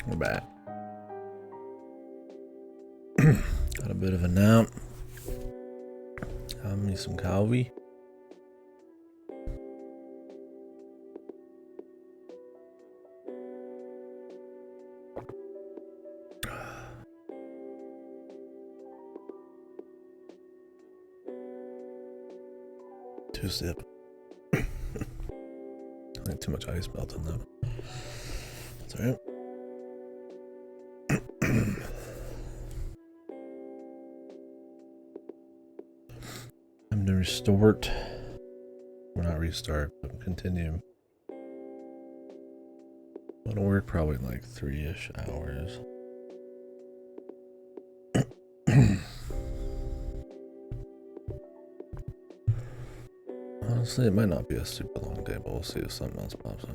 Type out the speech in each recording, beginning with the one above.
We're back. Got a bit of a nap. Have me some coffee. Two sip. I think too much ice melted though. That's alright. Time to restart. Well, not restart, but continue. It'll work probably in like 3-ish hours. Honestly, it might not be a super long day, but we'll see if something else pops up.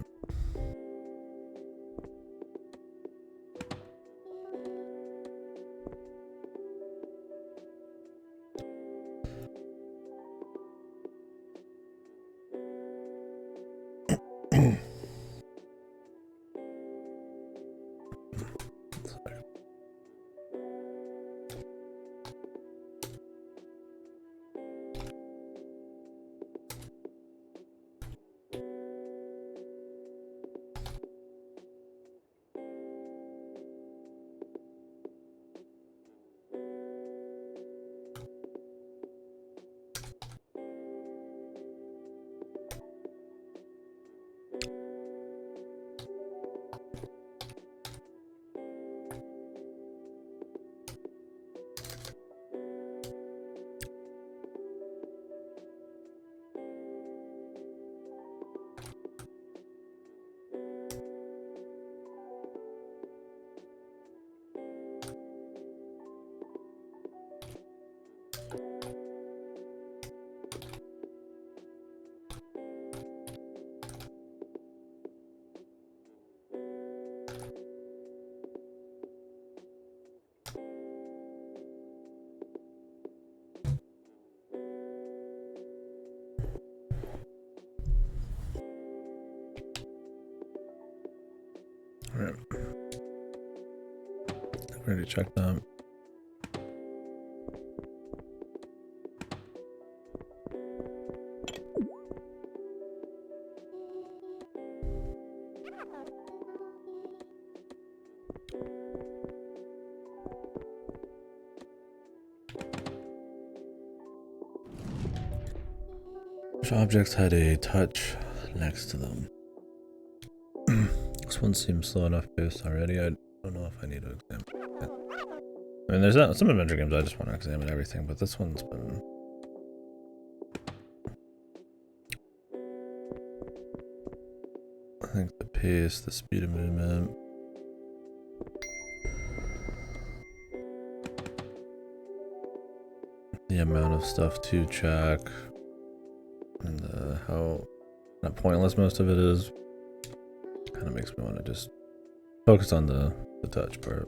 Alright. Ready to check that. Which objects had a touch next to them? This one seems slow enough paced already. I don't know if I need to examine it. I mean, there's not, some adventure games I just want to examine everything, but this one's been... I think the pace, the speed of movement... the amount of stuff to check... and how not pointless most of it is. Kind of makes me want to just focus on the touch part.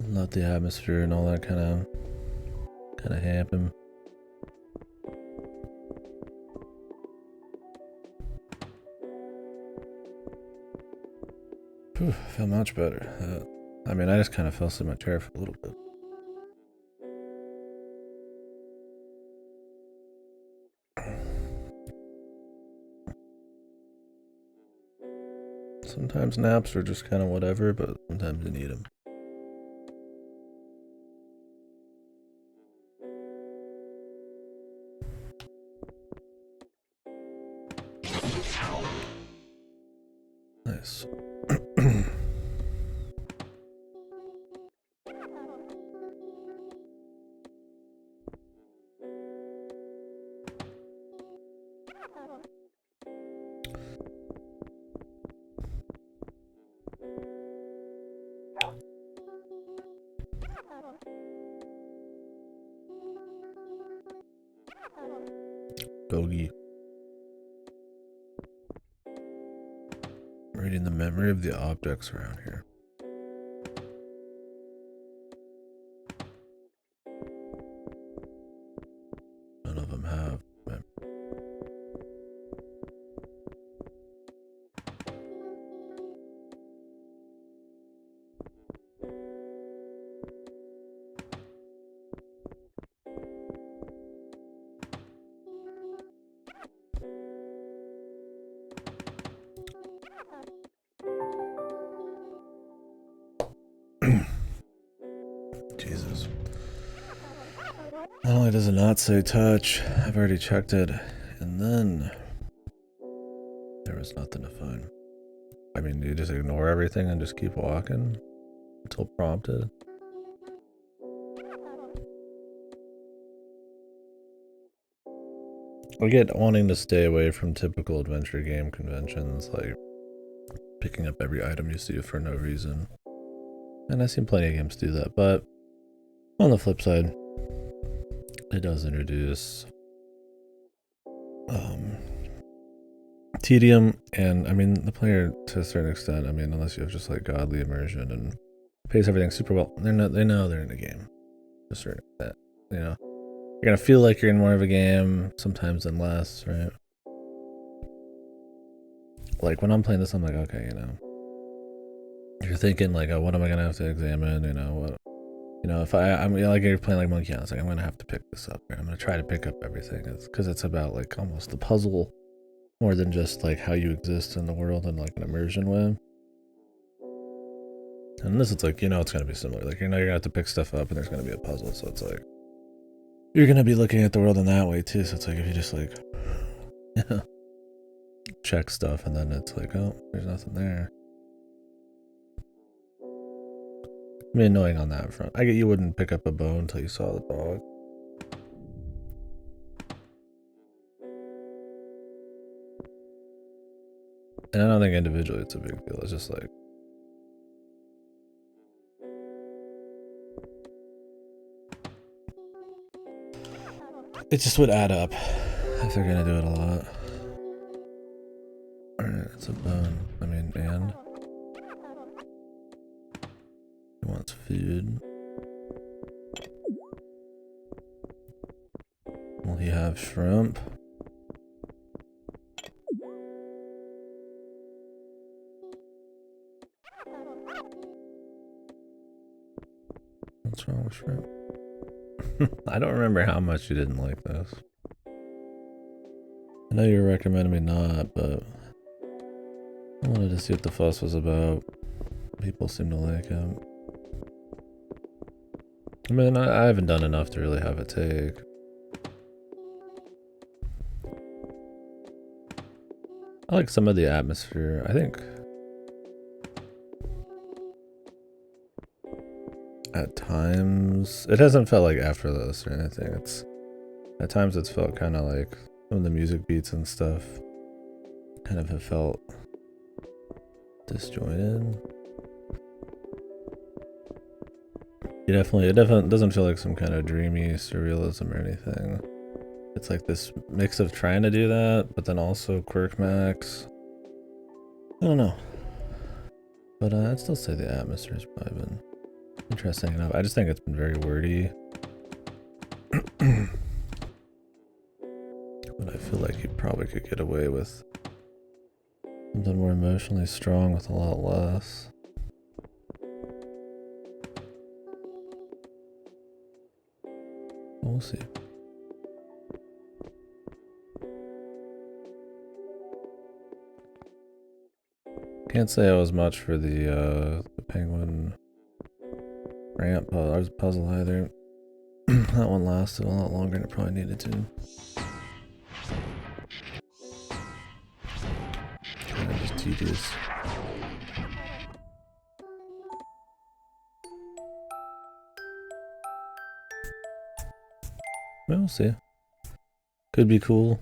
Let the atmosphere and all that kind of happen. Whew, I feel much better. I mean, I just kind of fell asleep in my chair for a little bit. Sometimes naps are just kind of whatever, but sometimes you need them. Nice. Bogey. Reading the memory of the objects around here. None of them have memory. Jesus. Not only does it not say touch, I've already checked it, and then there was nothing to find. I mean, do you just ignore everything and just keep walking until prompted? I get wanting to stay away from typical adventure game conventions, like picking up every item you see for no reason. And I've seen plenty of games do that, but on the flip side, it does introduce tedium, and I mean, the player to a certain extent, I mean, unless you have just like godly immersion and pace everything super well, they know they're in a game to a certain extent, you know. You're gonna feel like you're in more of a game sometimes than less, right? Like when I'm playing this, I'm like, okay, you know, you're thinking like, oh, what am I gonna have to examine? You know, what, you know, if I'm like you're playing like Monkey Island, it's like I'm gonna have to pick this up. Right? I'm gonna try to pick up everything. It's because it's about like almost the puzzle more than just like how you exist in the world in like an immersion way. And this, it's like, you know, it's gonna be similar. Like, you know, you're gonna have to pick stuff up and there's gonna be a puzzle. So it's like you're gonna be looking at the world in that way too. So it's like if you just like check stuff and then it's like, oh, there's nothing there. I mean, annoying on that front. I get you wouldn't pick up a bone until you saw the dog. And I don't think individually it's a big deal. It's just like, it just would add up if they're gonna do it a lot. Alright, it's a bone. I mean, and he wants food. Will he have shrimp? What's wrong with shrimp? I don't remember how much you didn't like this. I know you were recommending me not, but I wanted to see what the fuss was about. People seem to like him. I mean, I haven't done enough to really have a take. I like some of the atmosphere. I think at times it hasn't felt like after this or anything. It's at times it's felt kind of like some of the music beats and stuff kind of have felt disjointed. It definitely doesn't feel like some kind of dreamy surrealism or anything. It's like this mix of trying to do that, but then also quirk max. I don't know. But I'd still say the atmosphere's probably been interesting enough. I just think it's been very wordy. But I feel like you probably could get away with something more emotionally strong with a lot less. We'll see. Can't say I was much for the penguin ramp puzzle either. That one lasted a lot longer than it probably needed to. Kind of just tedious. We'll see. Could be cool.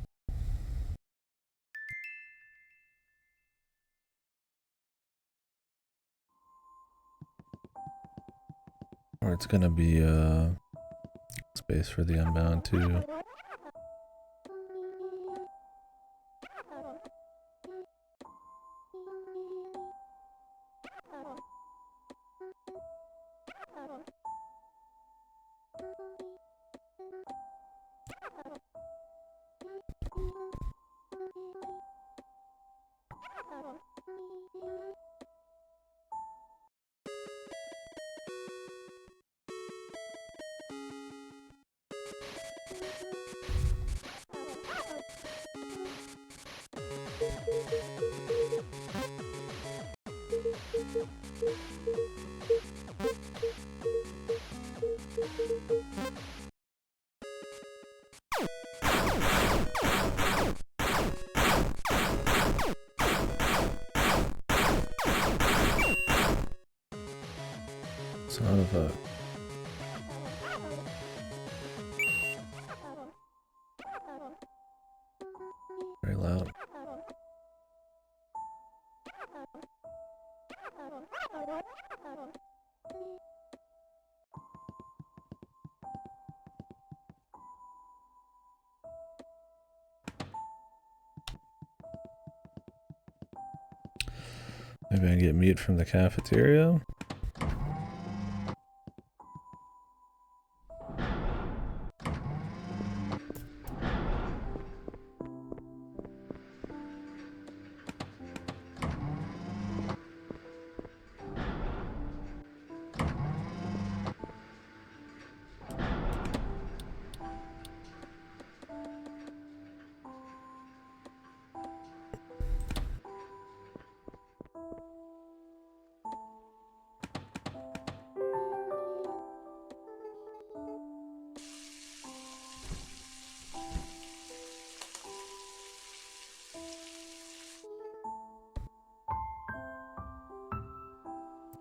Or it's gonna be space for the Unbound too. Son of a... Very loud. Maybe I can get meat from the cafeteria?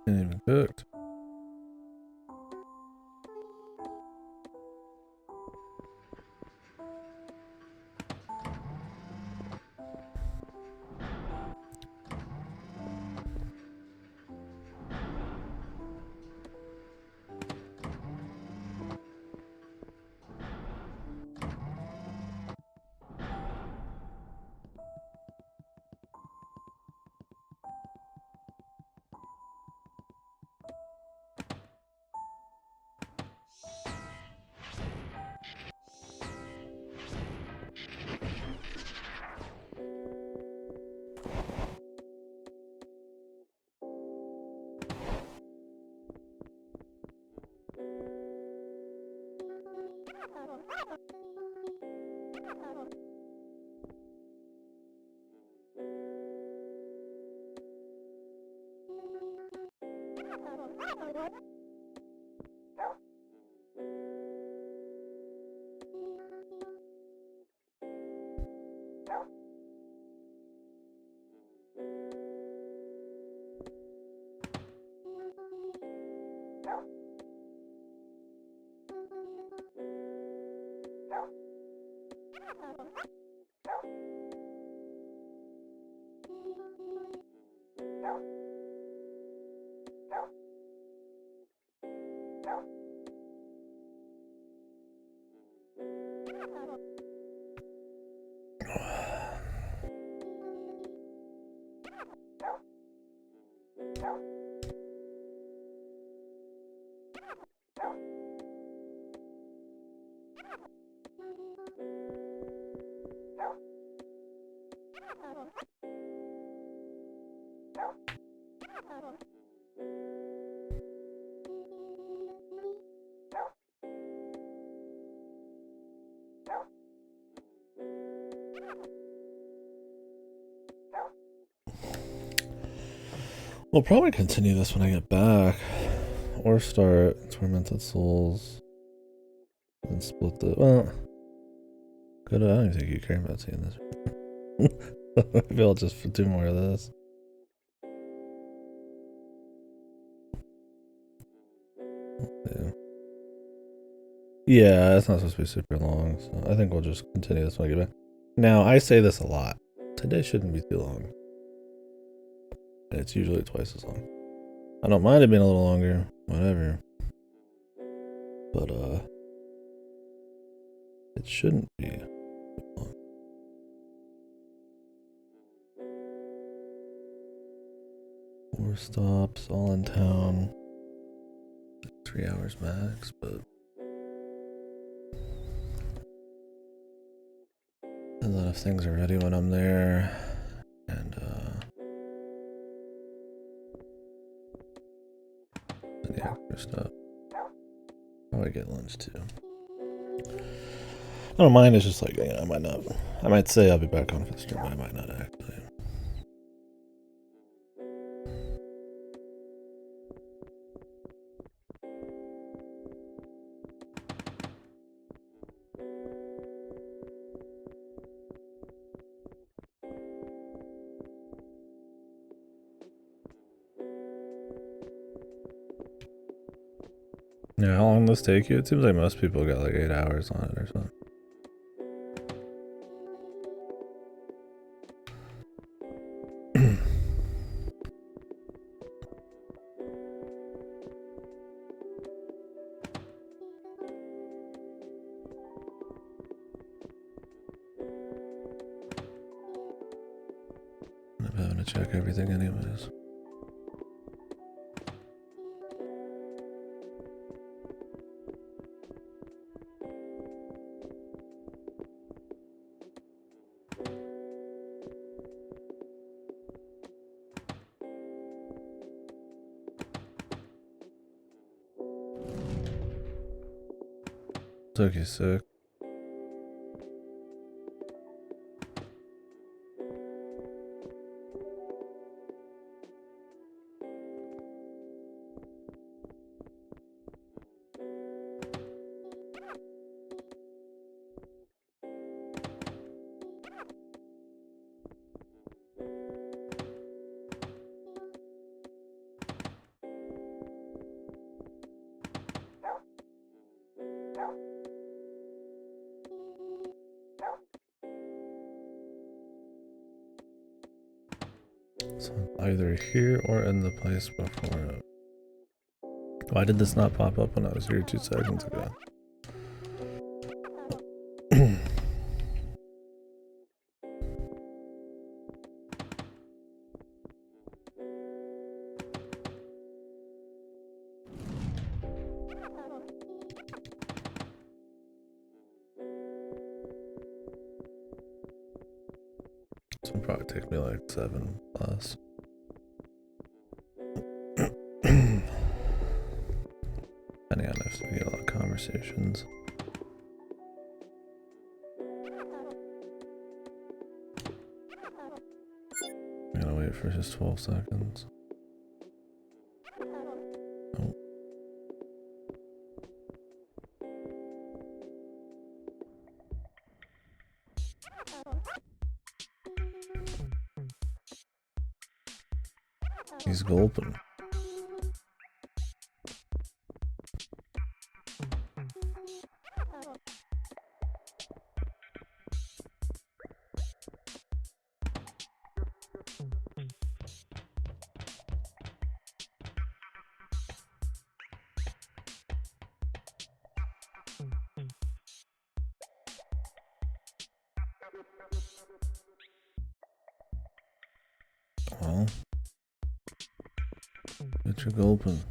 Ain't even cooked. We'll probably continue this when I get back. Or start Tormented Souls. And split the... Well... Good, I don't even think you care about seeing this. Maybe I'll just do more of this. Yeah, it's not supposed to be super long, so I think we'll just continue this when I get back. Now, I say this a lot. Today shouldn't be too long. It's usually twice as long. I don't mind it being a little longer, whatever. But, it shouldn't be long. Four stops, all in town. 3 hours max, but... And then if things are ready when I'm there, and the extra stuff. Probably get lunch too. I don't mind, it's just like, you know, I might say I'll be back on for the stream, but I might not actually. Yeah, how long does this take you? It seems like most people got like 8 hours on it or something. I'm having to check everything anyways. Took you sick. So either here or in the place before it. Why did this not pop up when I was here 2 seconds ago? This will probably take me like 7 plus. Depending on if we get a lot of conversations. I'm gonna wait for just 12 seconds. Oh. He's gulping. Well, get your gulping.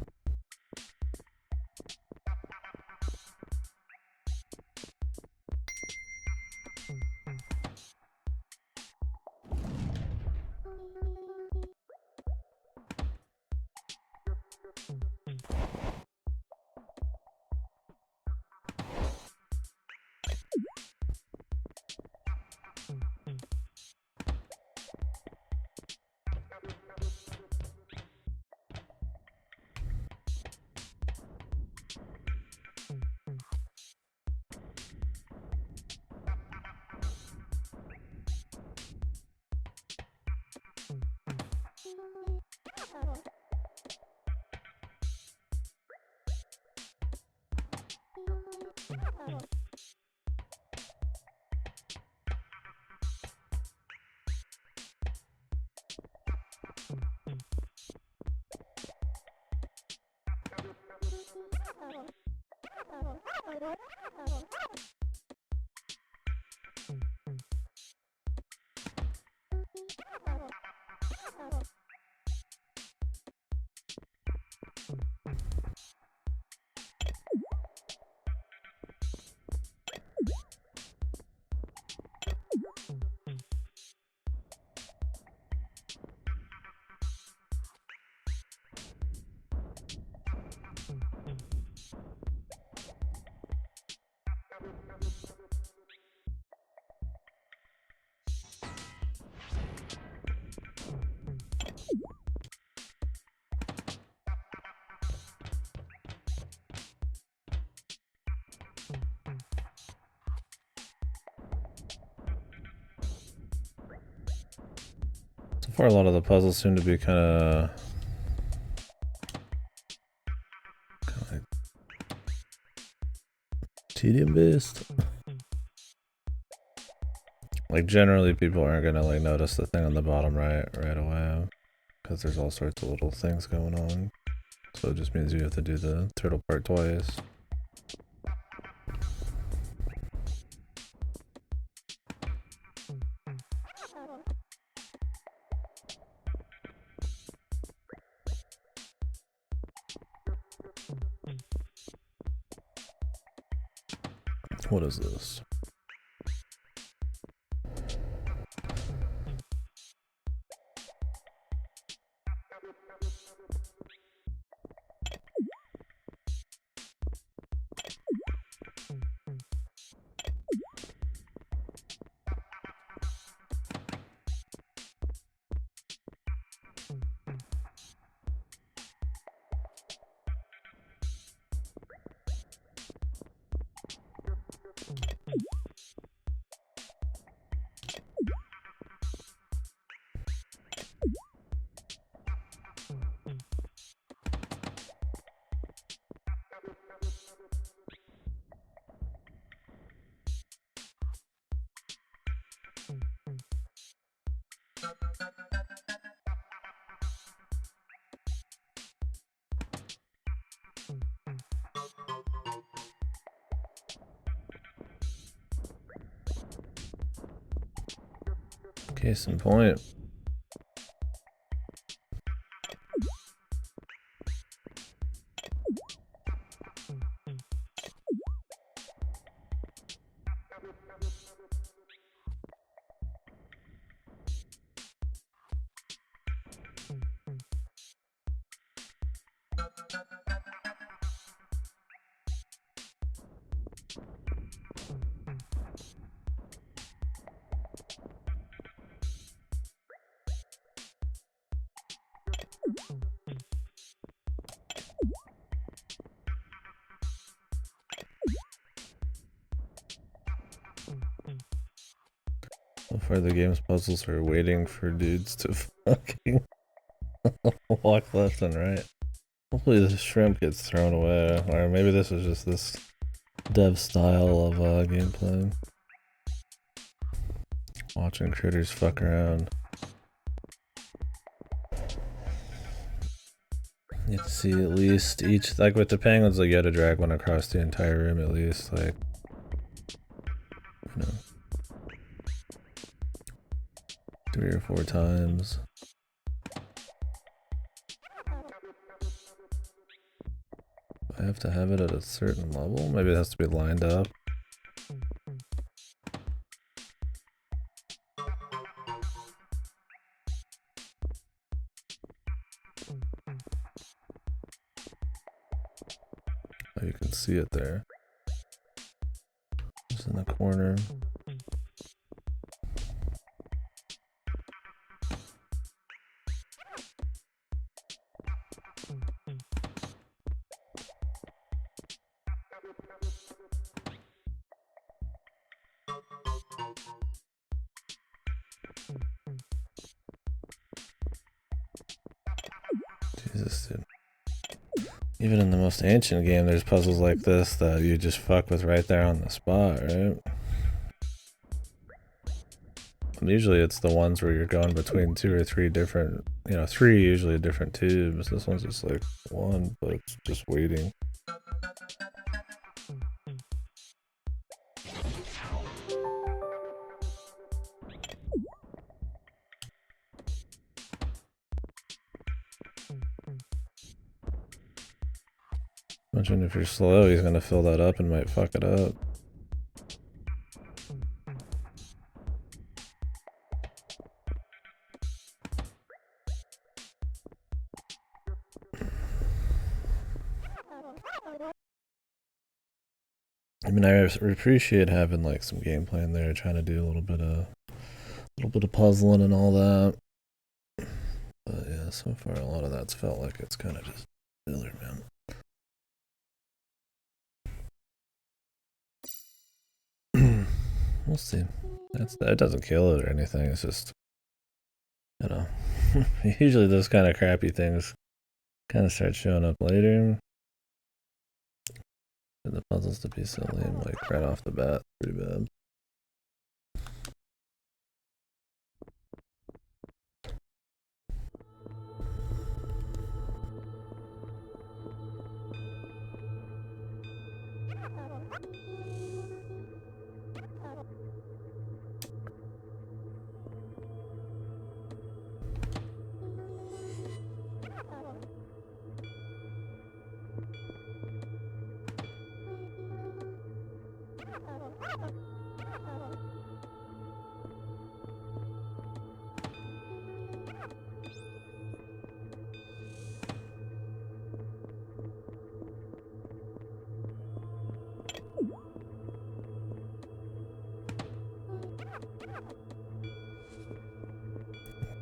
So far, a lot of the puzzles seem to be kind of like tedium based. Like generally people aren't gonna like notice the thing on the bottom right away because there's all sorts of little things going on. So it just means you have to do the turtle part twice. What is this? Case in point. So far the game's puzzles are waiting for dudes to fucking walk left and right. Hopefully the shrimp gets thrown away, or maybe this is just this dev style of gameplay. Watching critters fuck around. You have to see at least each, like with the penguins, like you gotta drag one across the entire room at least, like, you know, 3 or 4 times. I have to have it at a certain level? Maybe it has to be lined up. Oh, you can see it there. Just in the corner. Jesus, dude. Even in the most ancient game, there's puzzles like this that you just fuck with right there on the spot, right? And usually it's the ones where you're going between 2 or 3 different, you know, 3 usually different tubes. This one's just like 1, but it's just waiting. Imagine if you're slow, he's gonna fill that up and might fuck it up. I mean, I appreciate having like some gameplay in there, trying to do a little bit of puzzling and all that. But yeah, so far a lot of that's felt like it's kind of just filler, man. We'll see. That doesn't kill it or anything. It's just, you know, usually those kind of crappy things kind of start showing up later. And the puzzles to be so lame, like right off the bat, pretty bad.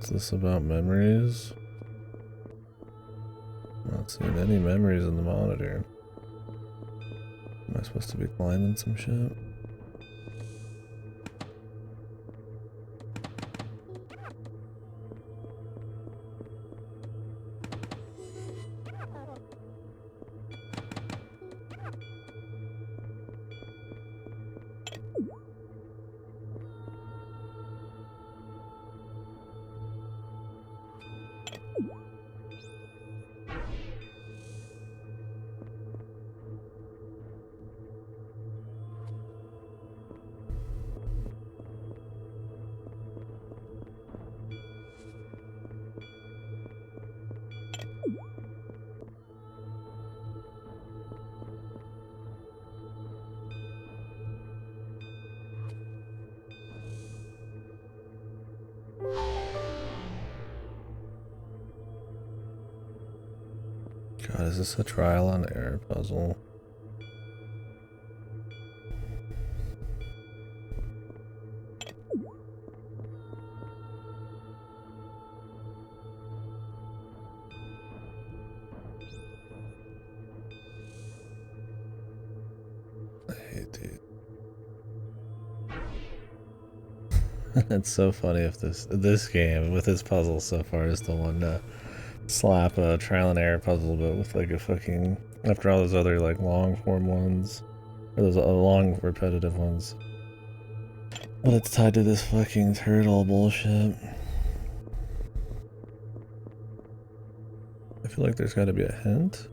Is this about memories? I'm not seeing any memories in the monitor. Am I supposed to be climbing some shit? God, is this a trial and error puzzle? I hate these. It's so funny if this game with this puzzle so far is the one to slap a trial and error puzzle, but with like a fucking after all those other like long form ones, or those long repetitive ones. But it's tied to this fucking turtle bullshit. I feel like there's got to be a hint.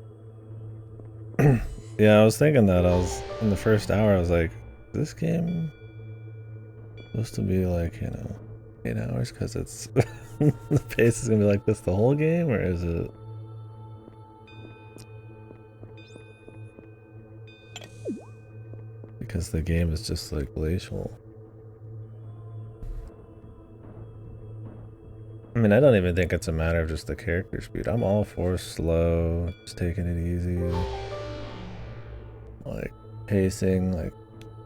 Yeah, I was thinking that. I was in the first hour. I was like, this game supposed to be like 8 hours because it's the pace is gonna be like this the whole game, or is it? Because the game is just like glacial. I mean, I don't even think it's a matter of just the character speed. I'm all for slow, just taking it easy. Like, pacing, like,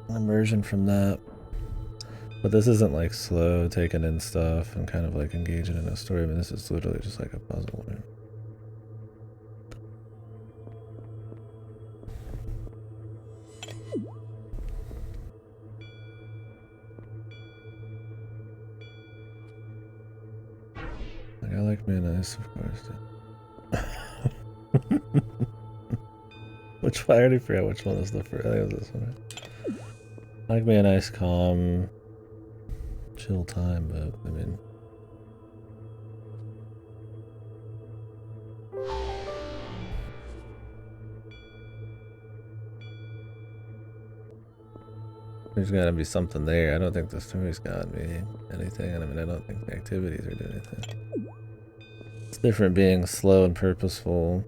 immersion from that. But this isn't like slow, taking in stuff and kind of like engaging in a story. I mean, this is literally just like a puzzle. Right? Like, I like me a nice, of course. Which I already forgot which one is the first. I think it was this one. I like me a nice, calm, chill time, but I mean. There's gotta be something there. I don't think the story's got me anything, and I mean, I don't think the activities are doing anything. It's different being slow and purposeful.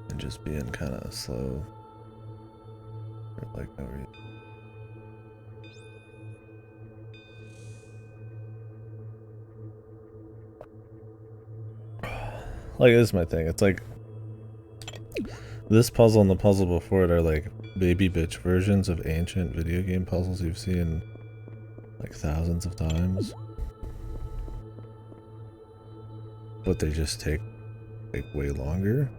And just being kind of slow. Like no reason. Like, this is my thing. It's like this puzzle and the puzzle before it are like baby bitch versions of ancient video game puzzles you've seen like thousands of times. But they just take like way longer.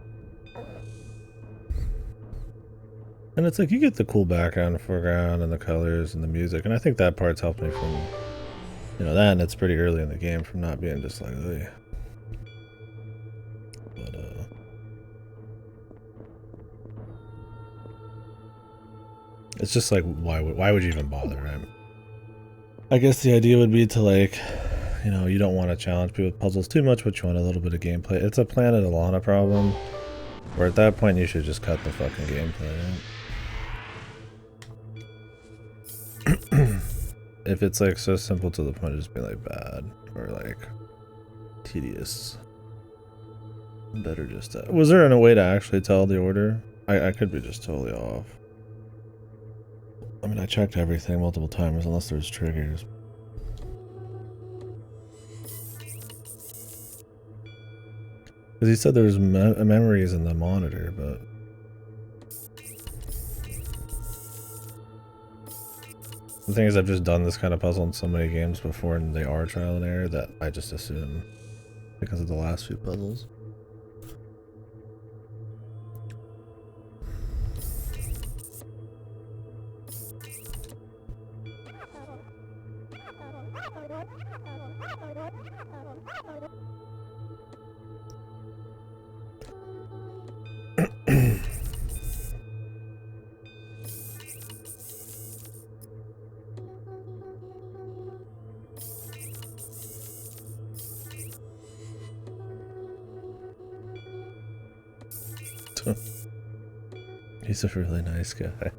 And it's like you get the cool background and foreground and the colors and the music, and I think that part's helped me from, you know, that, and it's pretty early in the game from not being just like, ugh. But it's just like, why would you even bother, right? I guess the idea would be to, like, you know, you don't want to challenge people with puzzles too much, but you want a little bit of gameplay. It's a Planet Alana problem, where at that point you should just cut the fucking gameplay, right? If it's like so simple to the point of just being like bad or like tedious, better just was there a way to actually tell the order? I could be just totally off. I mean, I checked everything multiple times unless there's triggers. Because he said there's memories in the monitor, but the thing is, I've just done this kind of puzzle in so many games before, and they are trial and error that I just assume because of the last few puzzles. He's a really nice guy.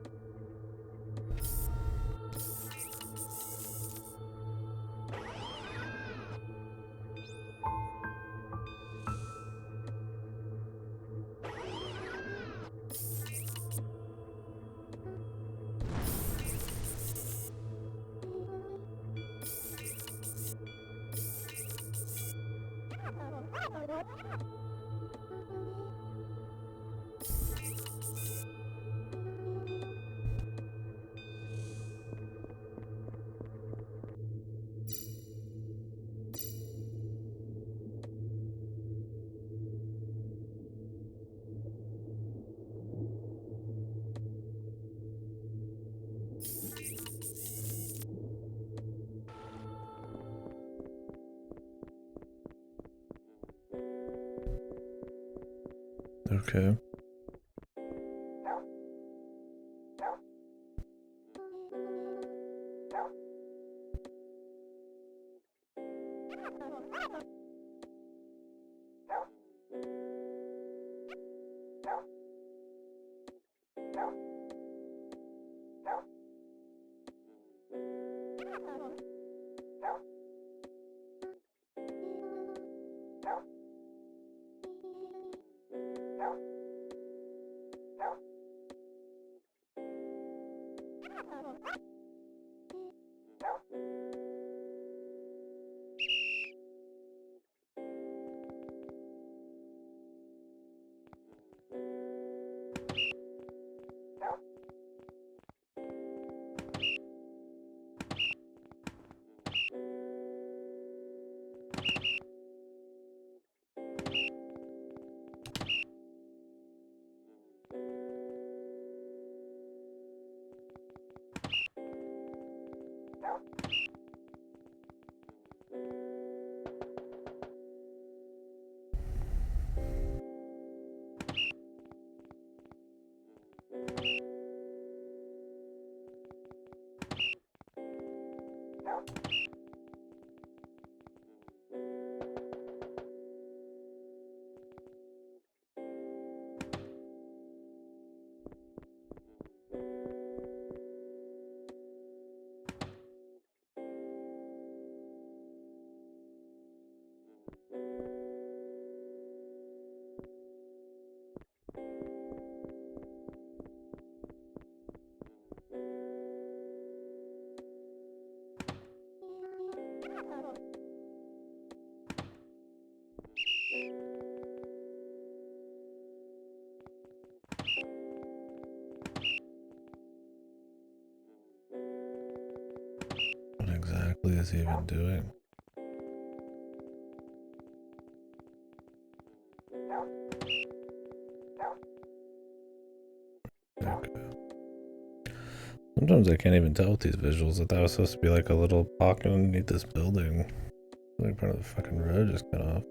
Okay. What exactly is he even doing? Okay. Sometimes I can't even tell with these visuals that that was supposed to be like a little pocket underneath this building. Like part of the fucking road just cut off.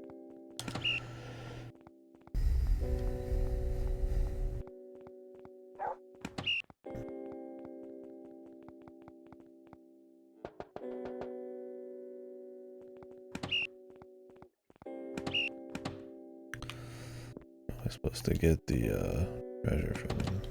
I'm supposed to get the treasure from him.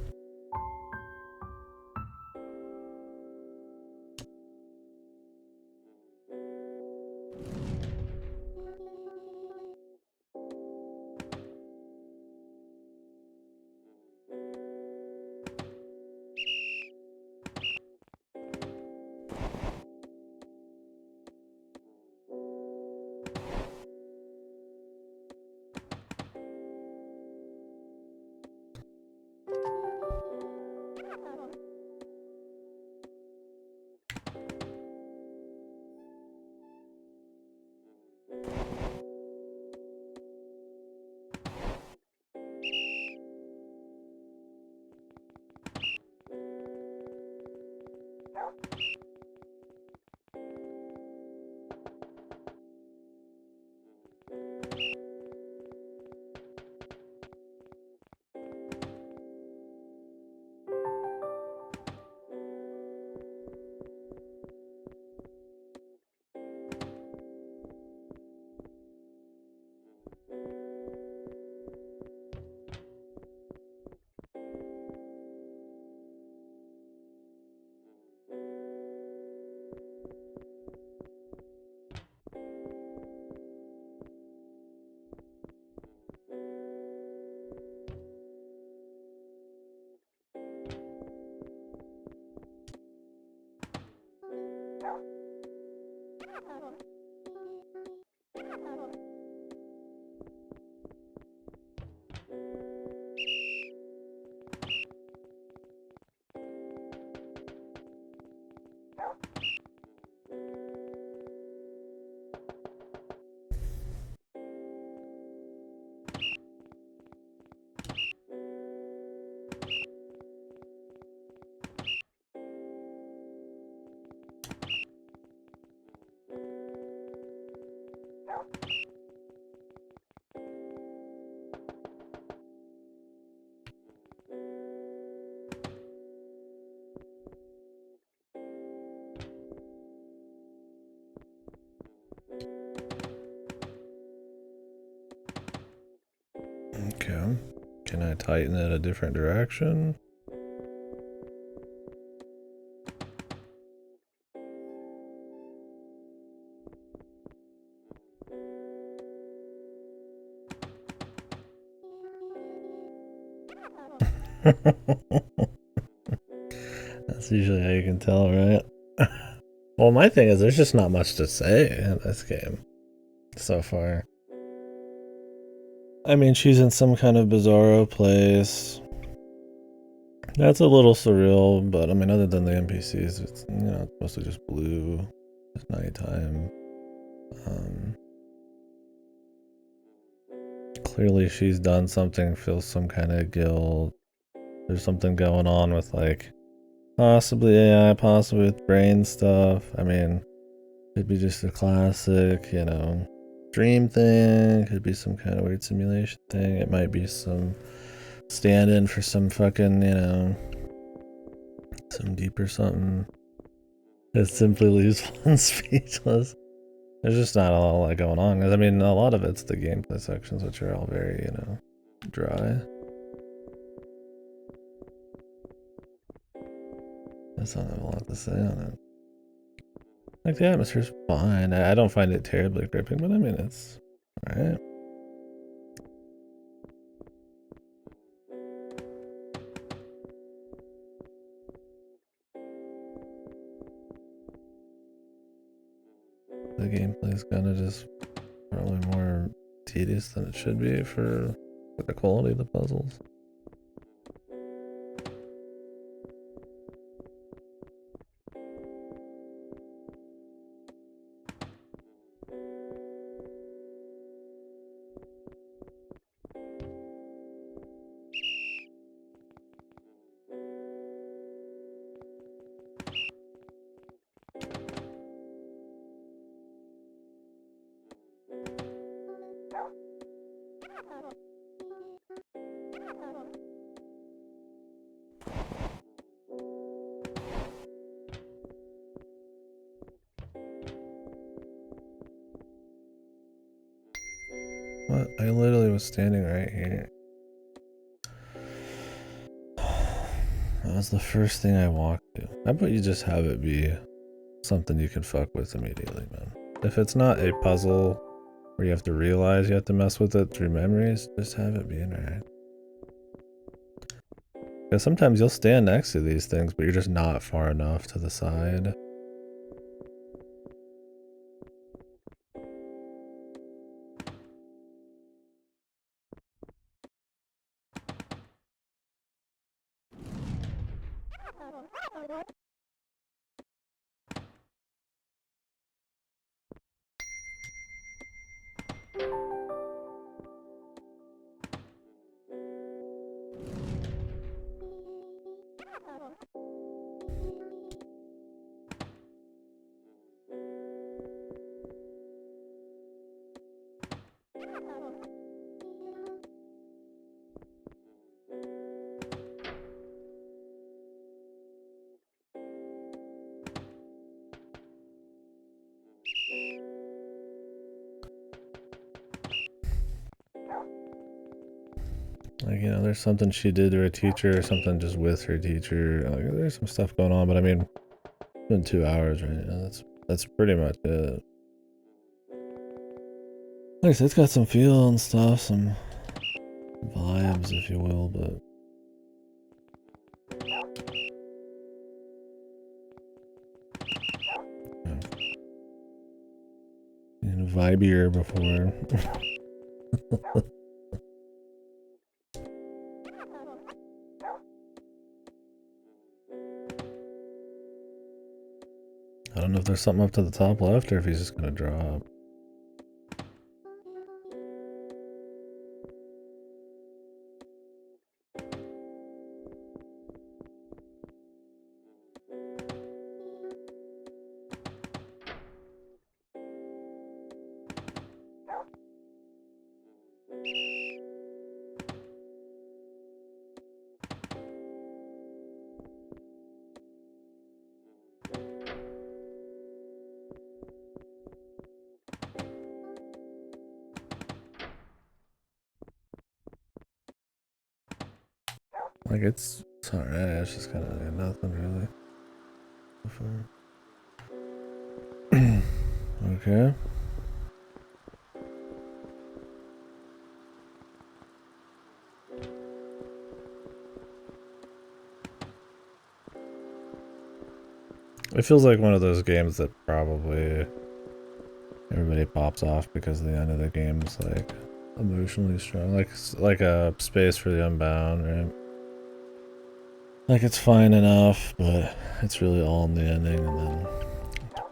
Okay. Can I tighten it a different direction? That's usually how you can tell, right? Well, my thing is there's just not much to say in this game so far. I mean, she's in some kind of bizarro place. That's a little surreal, but I mean, other than the NPCs, it's, you know, it's mostly just blue. It's nighttime. Clearly she's done something, feels some kind of guilt. There's something going on with like possibly AI, possibly with brain stuff. I mean, could be just a classic, you know, dream thing. Could be some kind of weird simulation thing. It might be some stand-in for some fucking, you know, some deeper something. It simply leaves one speechless. There's just not a lot going on. I mean, a lot of it's the gameplay sections, which are all very, you know, dry. That's not a lot to say on it. Like, the atmosphere's fine. I don't find it terribly gripping, but I mean, it's alright. The gameplay's kinda just probably more tedious than it should be for the quality of the puzzles. What? I literally was standing right here. That was the first thing I walked to. How about you just have it be something you can fuck with immediately, man? If it's not a puzzle where you have to realize you have to mess with it through memories, just have it be interactive. Because sometimes you'll stand next to these things, but you're just not far enough to the side. Like, you know, there's something she did to her teacher or something just with her teacher. Like, there's some stuff going on, but I mean, it's been 2 hours, right? That's pretty much it. Like I said, it's got some feel and stuff, some vibes, if you will, but you know, vibier before. I don't know if there's something up to the top left or if he's just gonna drop. Like it's alright, it's just kind of nothing really. Okay. It feels like one of those games that probably everybody pops off because the end of the game is like emotionally strong, like a Space for the Unbound, right? Like it's fine enough, but it's really all in the ending, and then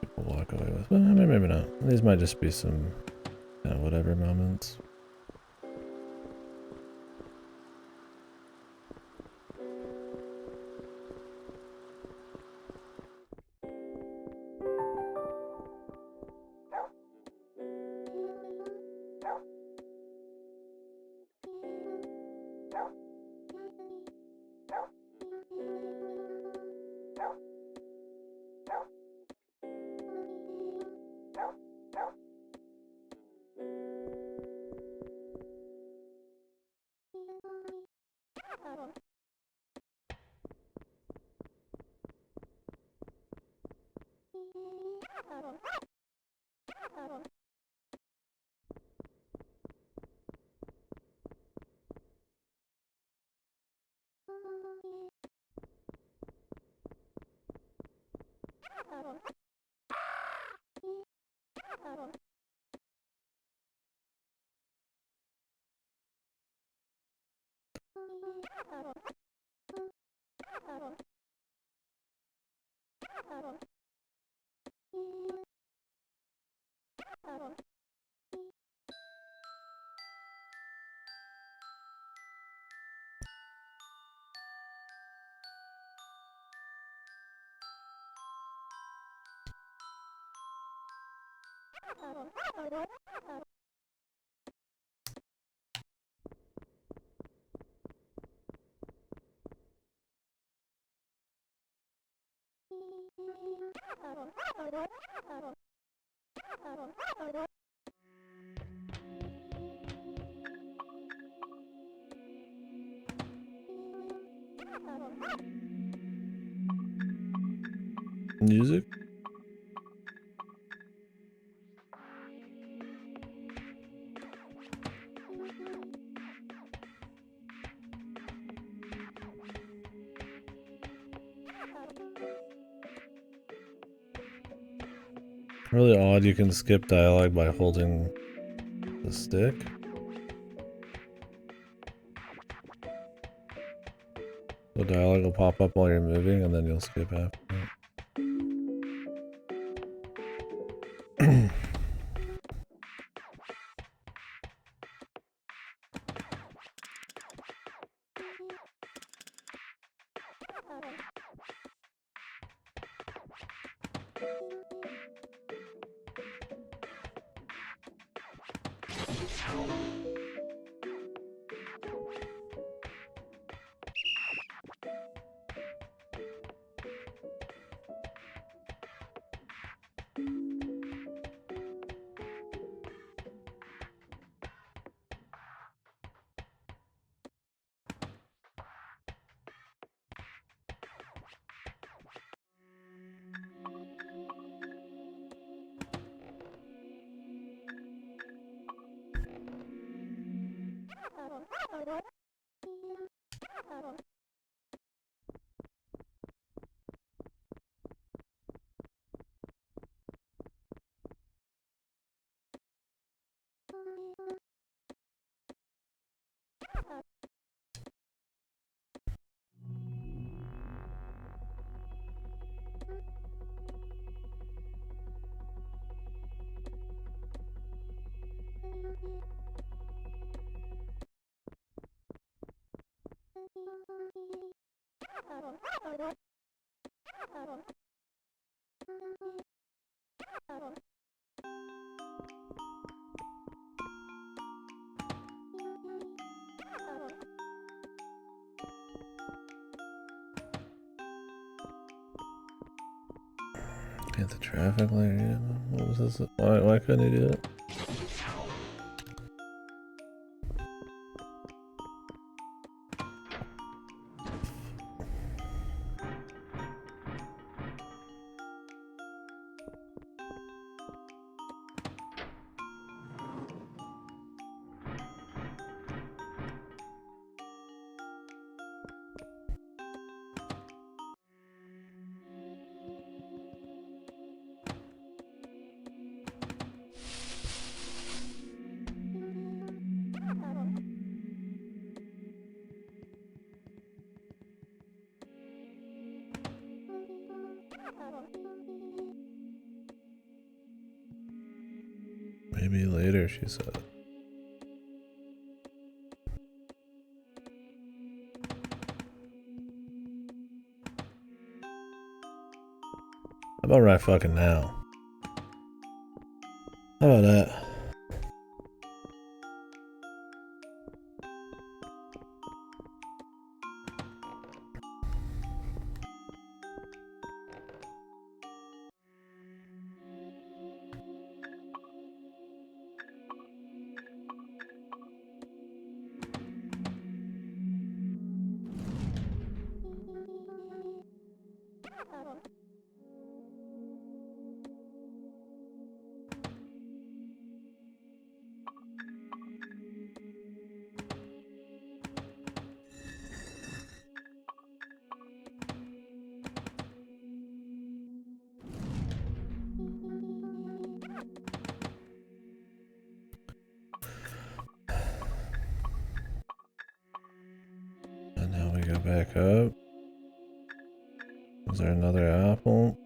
people walk away with. Well, maybe not. These might just be some kind of whatever moments. Music? Really odd you can skip dialogue by holding the stick. The dialogue will pop up while you're moving and then you'll skip after it. Hit the traffic light. What was this? Why couldn't he do it? Maybe later, she said. How about right fucking now? How about that? And now we go back up. Is there another apple?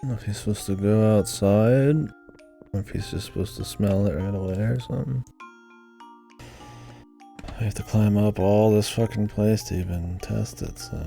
I don't know if he's supposed to go outside, or if he's just supposed to smell it right away or something. I have to climb up all this fucking place to even test it, so...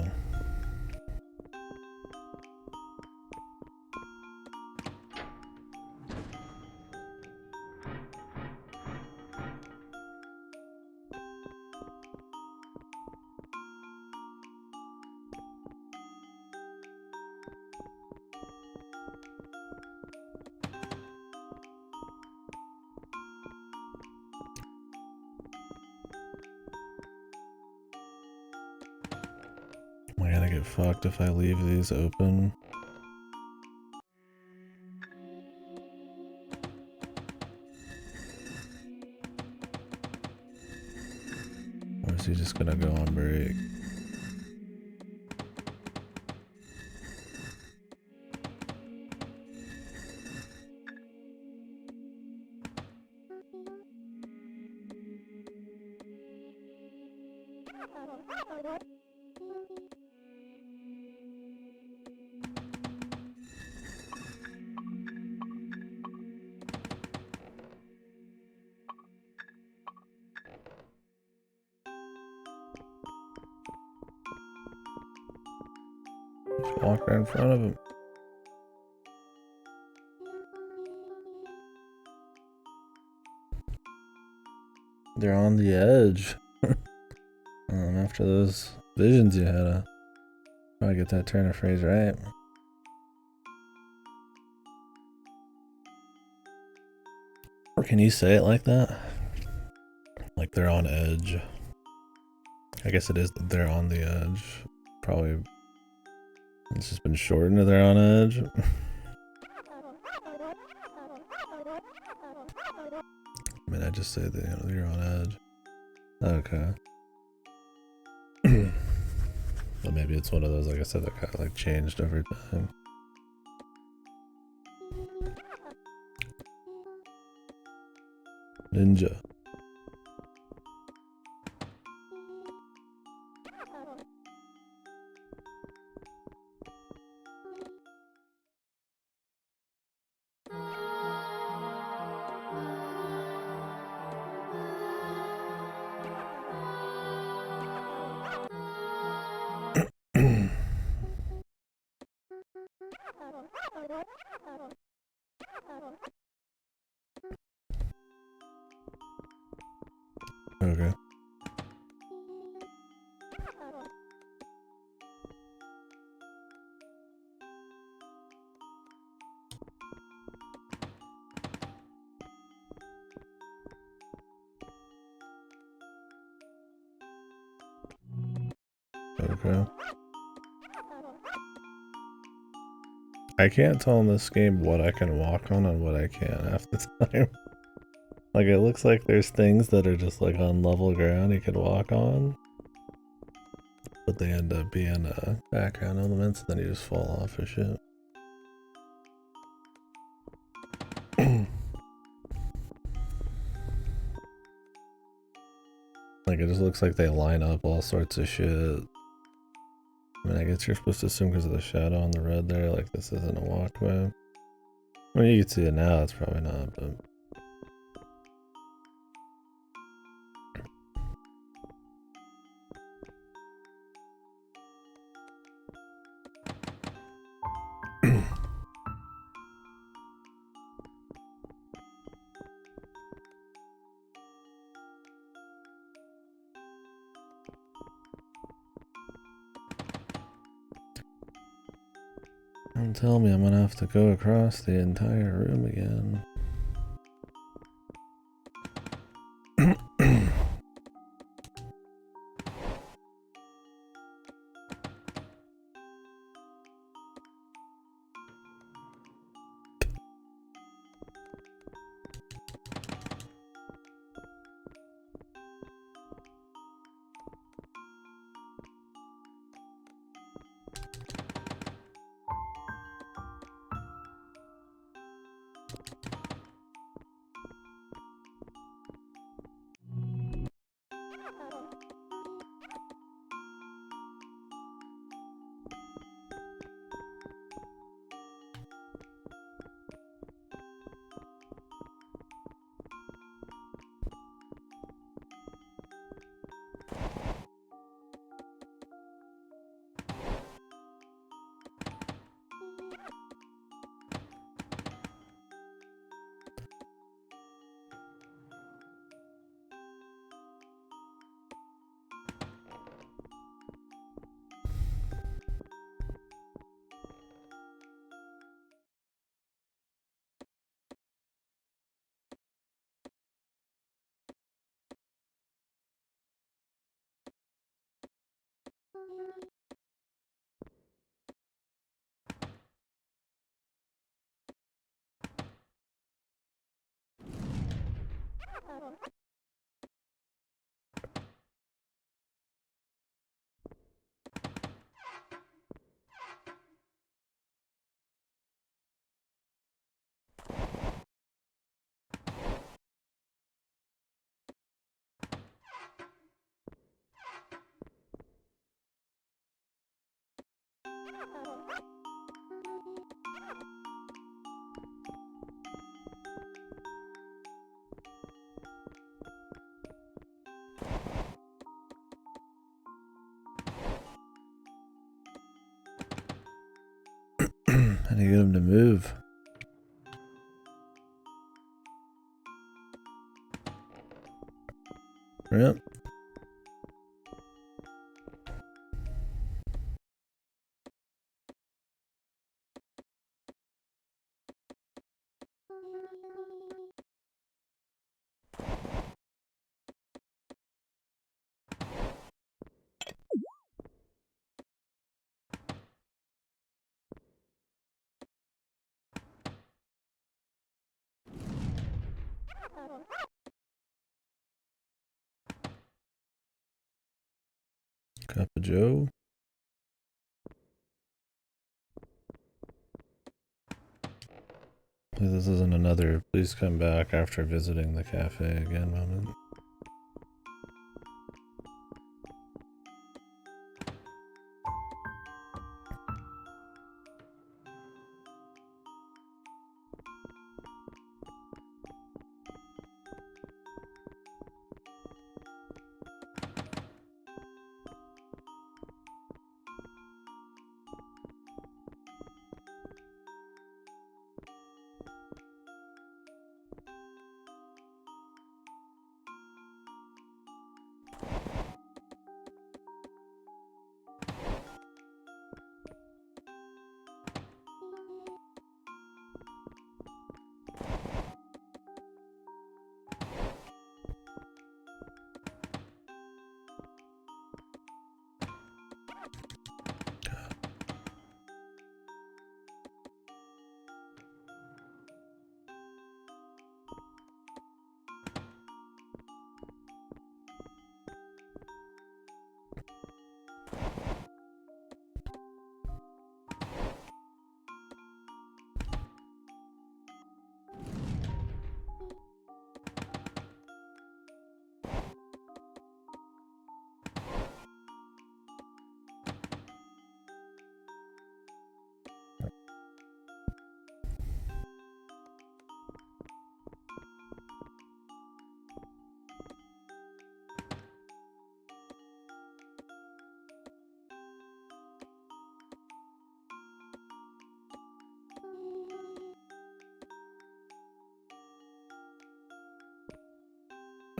Am I gonna get fucked if I leave these open? Or is he just gonna go on break? Just walk right in front of him. They're on the edge. After those visions you had to probably get that turn of phrase right. Or can you say it like that? Like they're on edge. I guess it is they're on the edge. Probably it's just been shortened to they're on edge. I mean, I just say that you're on edge. Okay. But maybe it's one of those, like I said, that kind of like changed over time. Ninja. Okay. Okay. I can't tell in this game what I can walk on and what I can't half the time. Like, it looks like there's things that are just like on level ground you can walk on, but they end up being background elements and then you just fall off of shit. Like, it just looks like they line up all sorts of shit. I mean, I guess you're supposed to assume because of the shadow on the red there, like this isn't a walkway. I mean, you can see it now, it's probably not, but... Don't tell me I'm gonna have to go across the entire room again. How do you get him to move? Yep. Cup of Joe. This isn't another please come back after visiting the cafe again moment.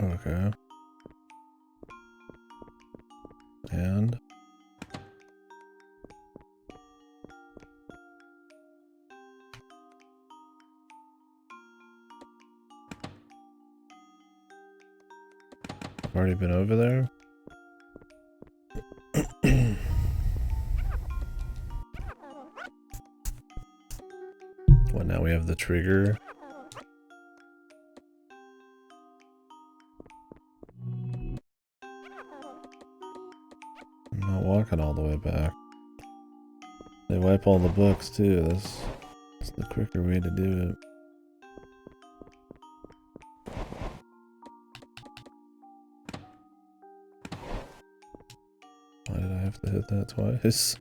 Okay. And I've already been over there. What, now we have the trigger? I'm not walking all the way back. They wipe all the books too. That's the quicker way to do it. Why did I have to hit that twice?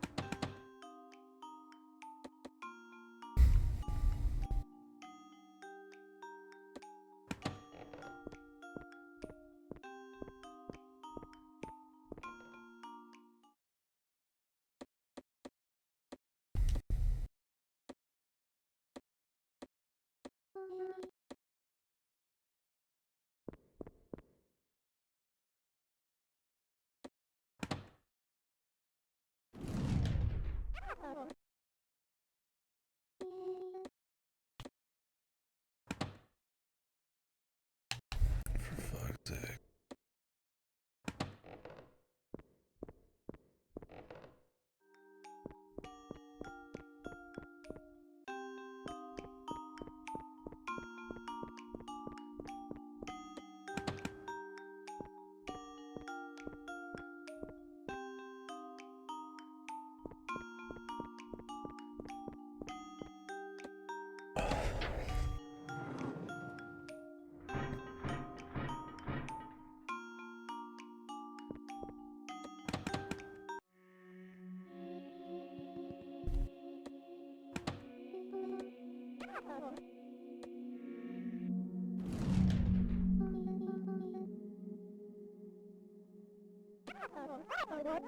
Explain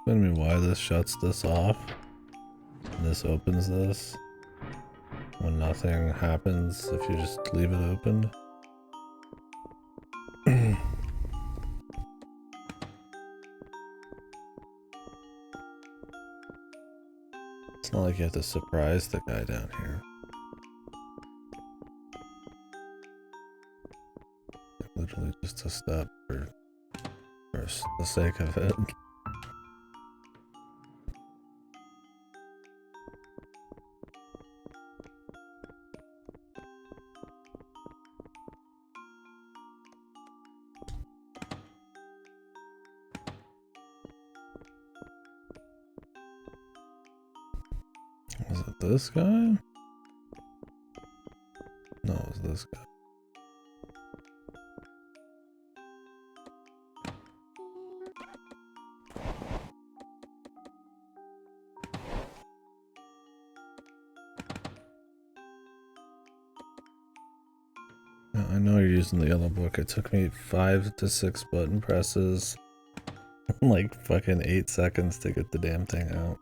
to me why this shuts this off. And this opens this. When nothing happens if you just leave it open. It's not like you have to surprise the guy down here. Literally just a step for the sake of it. Was it this guy? No, it was this guy. Yeah, I know you're using the yellow book. It took me 5 to 6 button presses. Like fucking 8 seconds to get the damn thing out.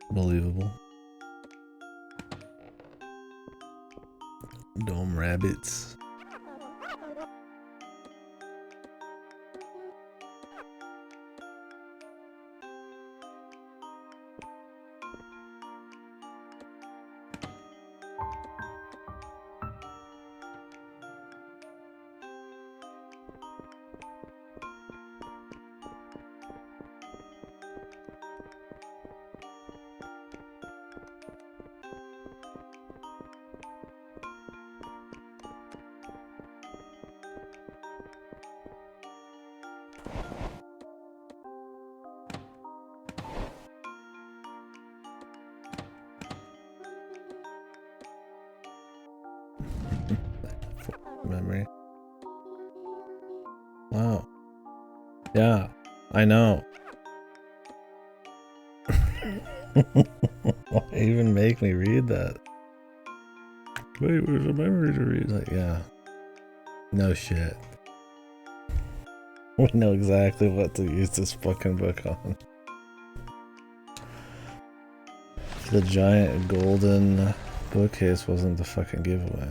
Believable. Dome rabbits. Memory. Wow. Yeah, I know. Why even make me read that? Wait, where's the memory to read? Like, yeah. No shit. We know exactly what to use this fucking book on. The giant golden bookcase wasn't the fucking giveaway.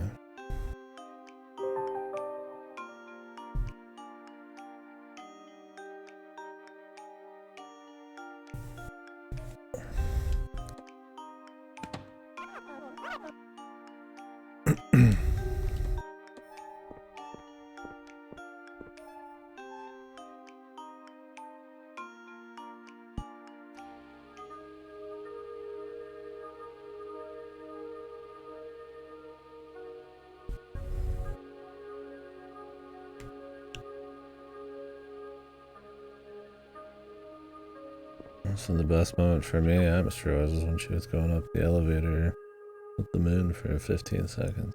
So the best moment for me, atmosphere-wise, was when she was going up the elevator with the moon for 15 seconds.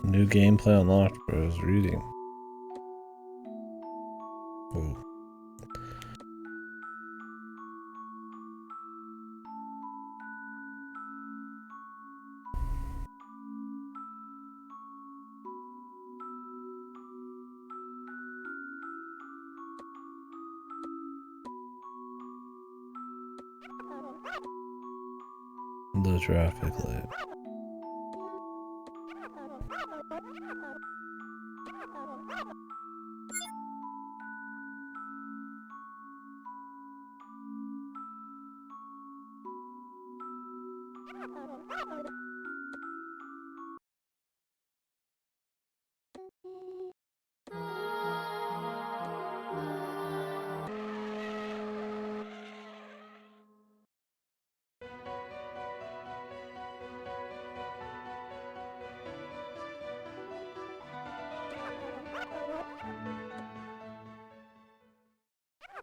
New gameplay unlocked, bros. Reading. Whoa. The traffic light.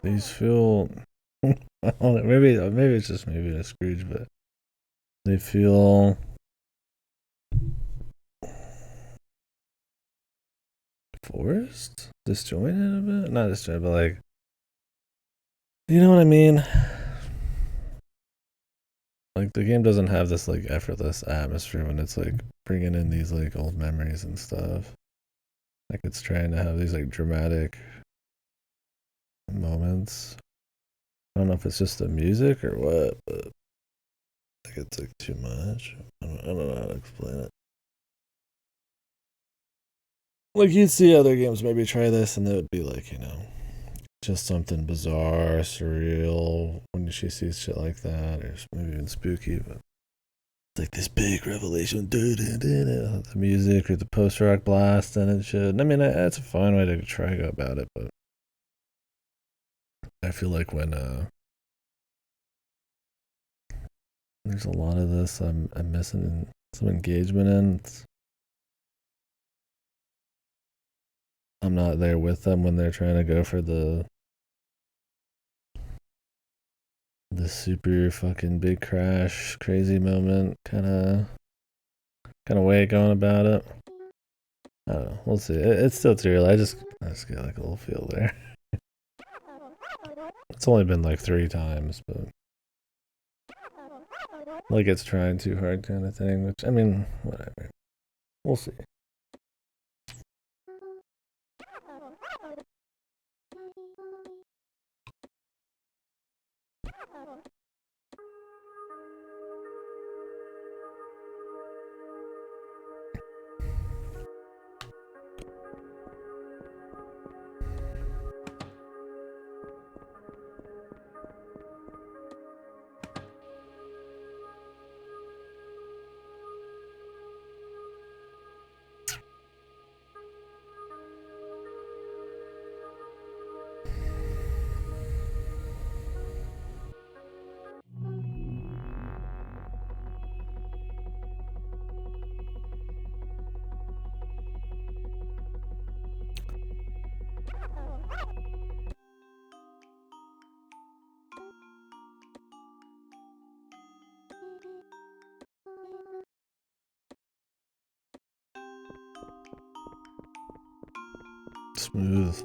These feel maybe it's just maybe a Scrooge, but they feel forced, disjointed a bit. Not disjointed, but like, you know what I mean? Like the game doesn't have this like effortless atmosphere when it's like bringing in these like old memories and stuff. Like it's trying to have these like dramatic moments. I don't know if it's just the music or what, but like it's like too much. I don't know how to explain it. Like you'd see other games maybe try this and it would be like, you know, just something bizarre, surreal when she sees shit like that, or maybe even spooky, but it's like this big revelation, the music or the post-rock blast and shit. I mean, that's a fine way to try to go about it, but I feel like when there's a lot of this I'm missing some engagement in. I'm not there with them when they're trying to go for the super fucking big crash crazy moment kind of way of going about it. I don't know. We'll see. It's still too early. I just get like a little feel there. It's only been like 3 times, but like it's trying too hard kind of thing, which, I mean, whatever. We'll see. Smooth.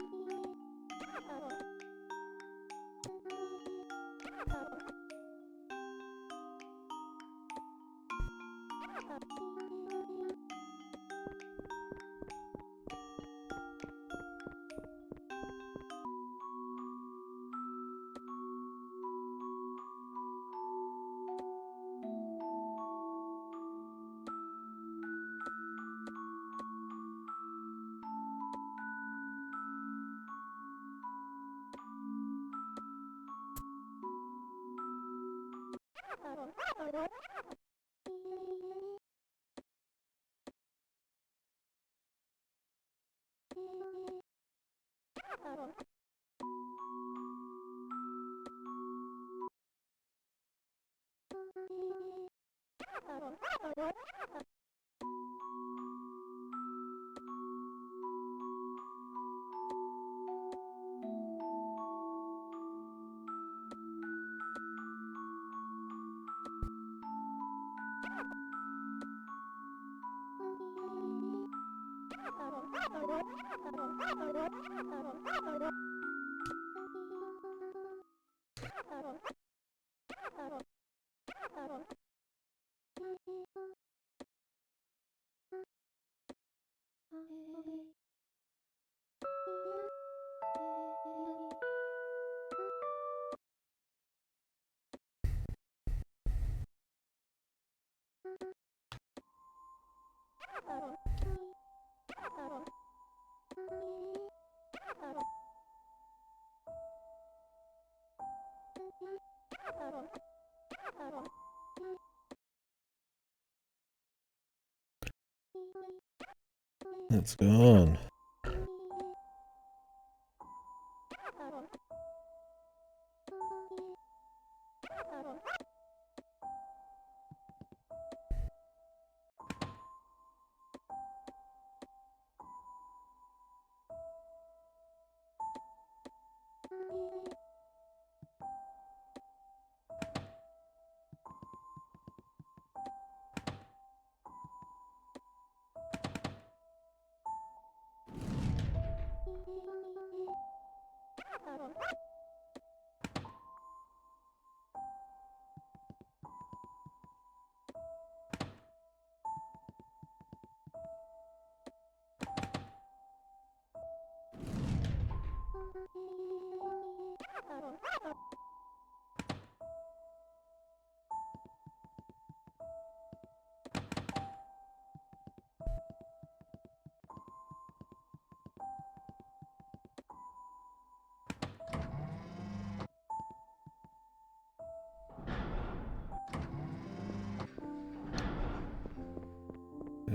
It's gone.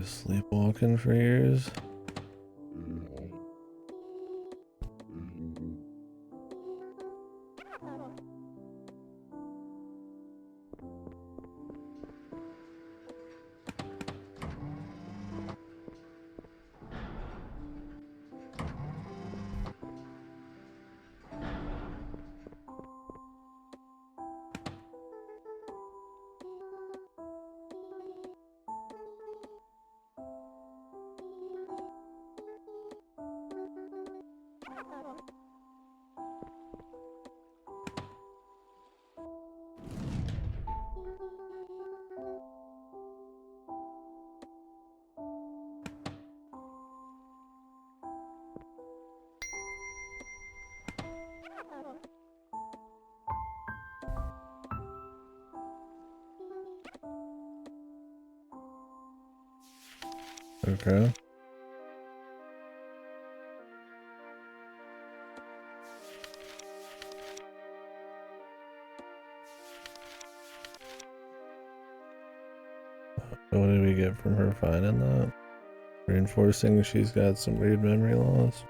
Just sleepwalking for years. Okay. What did we get from her finding that? Reinforcing she's got some weird memory loss.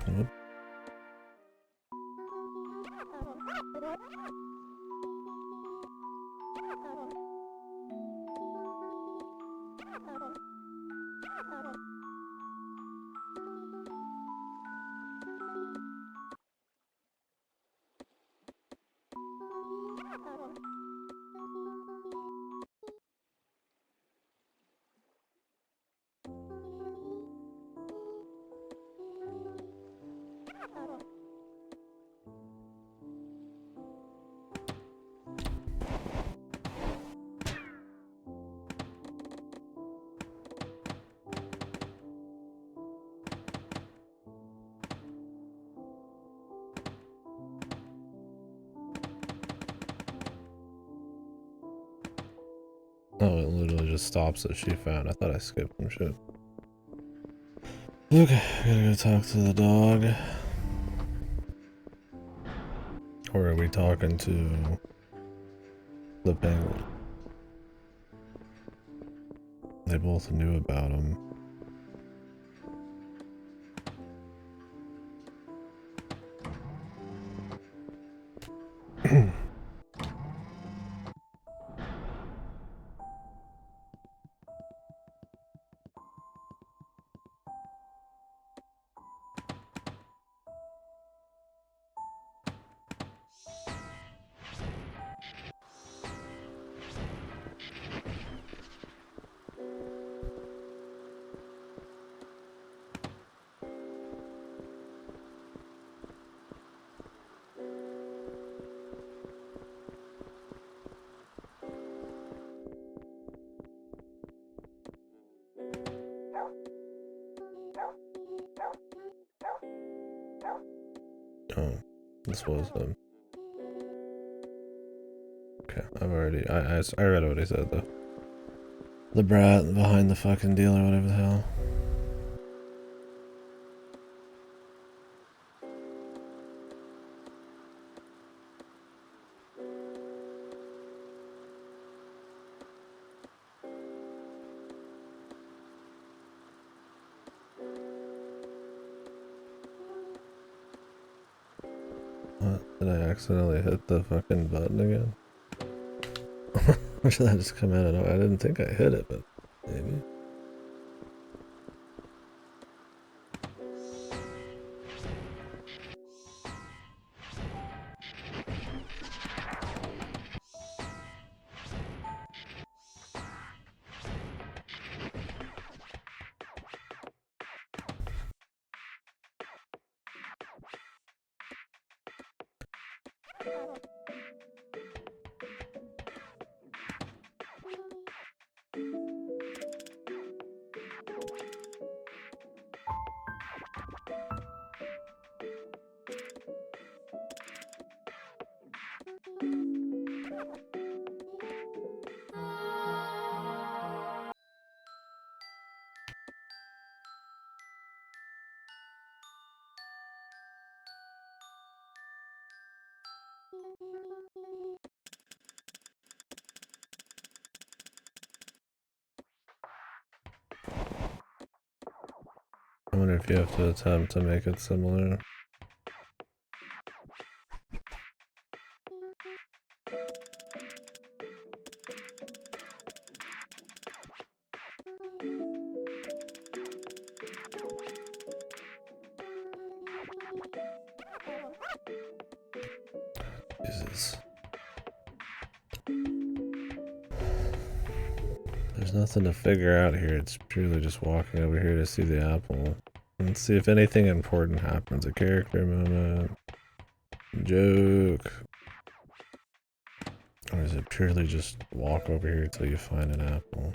Yep. Oh, it literally just stops that she found. I thought I skipped some shit. Okay, I gotta go talk to the dog. Or are we talking to the penguin? They both knew about him. Oh, this was them. Okay, I've already, I read what he said though. The brat behind the fucking deal or whatever the hell. What? Did I accidentally hit the fucking button again? Or did that just come out of nowhere? I didn't think I hit it, but maybe. I wonder if you have to attempt to make it similar. Jesus. There's nothing to figure out here. It's purely just walking over here to see the apple. Let's see if anything important happens. A character moment. Joke. Or is it purely just walk over here until you find an apple?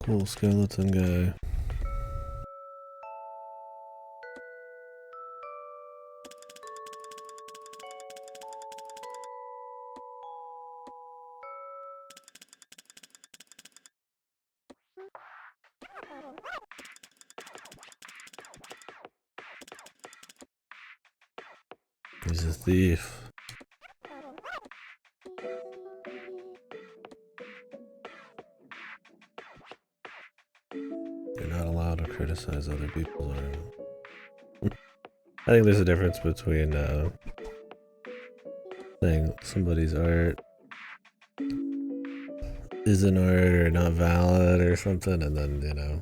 Cool skeleton guy. He's a thief. You're not allowed to criticize other people's art. I think there's a difference between saying somebody's art isn't art or not valid or something, and then, you know,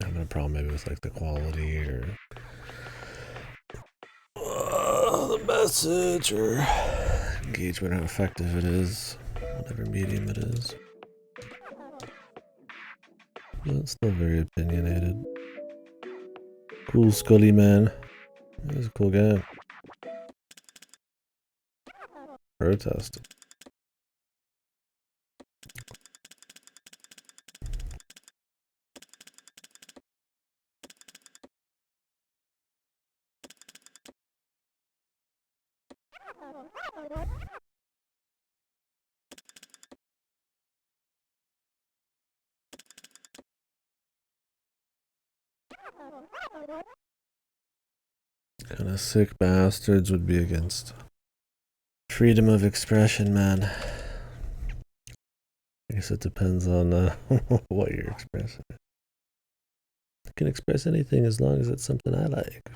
having a problem maybe with like the quality or the message or engagement, how effective it is, whatever medium it is. But it's still very opinionated. Cool Scully man. He's a cool guy. Protest. Kind of sick bastards would be against freedom of expression, man. I guess it depends on what you're expressing. I can express anything as long as it's something I like.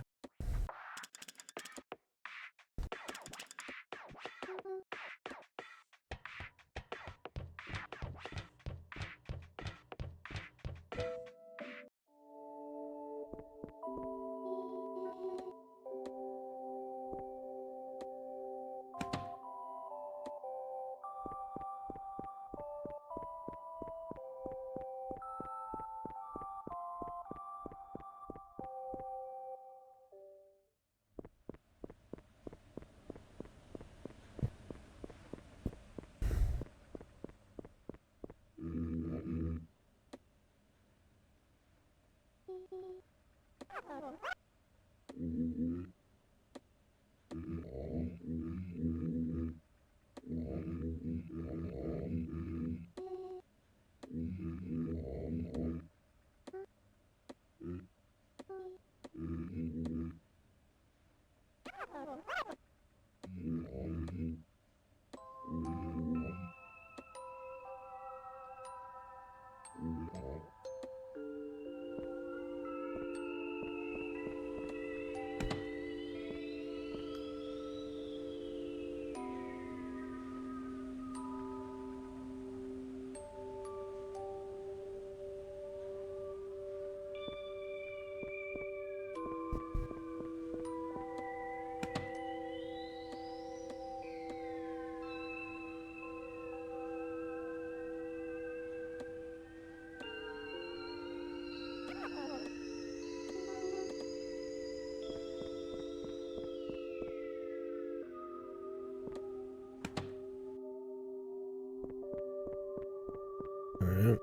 Alright.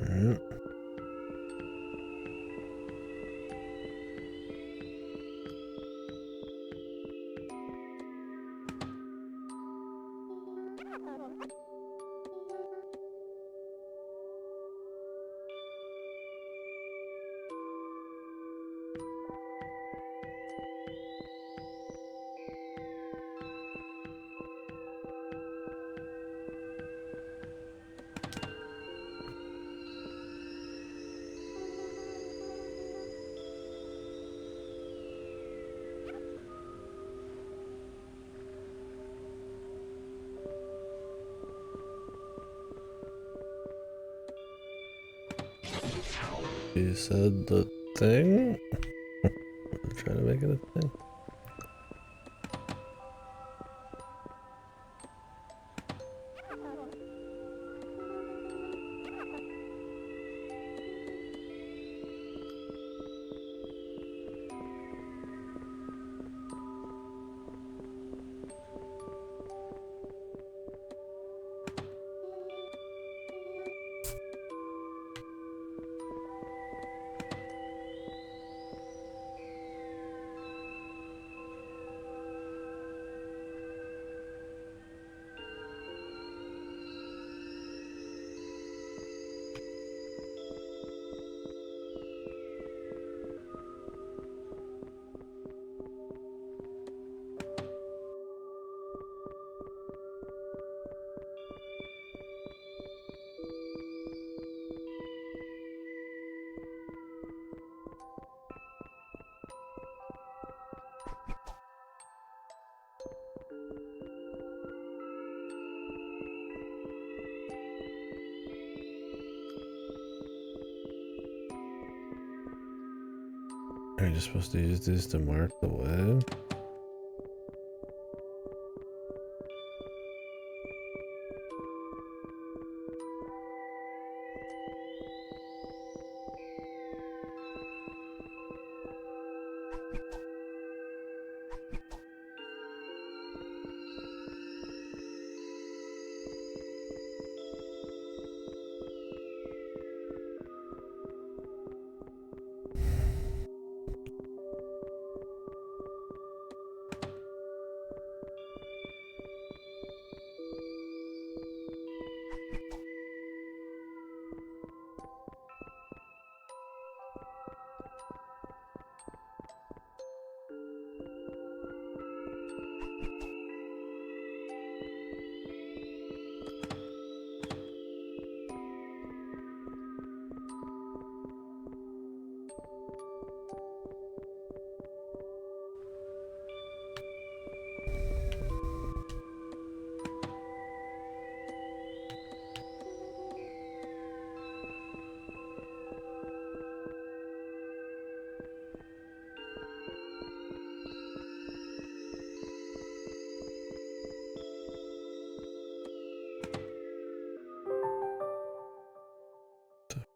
Alright. You said the thing? I'm trying to make it a thing. Are you supposed to use these to mark the way?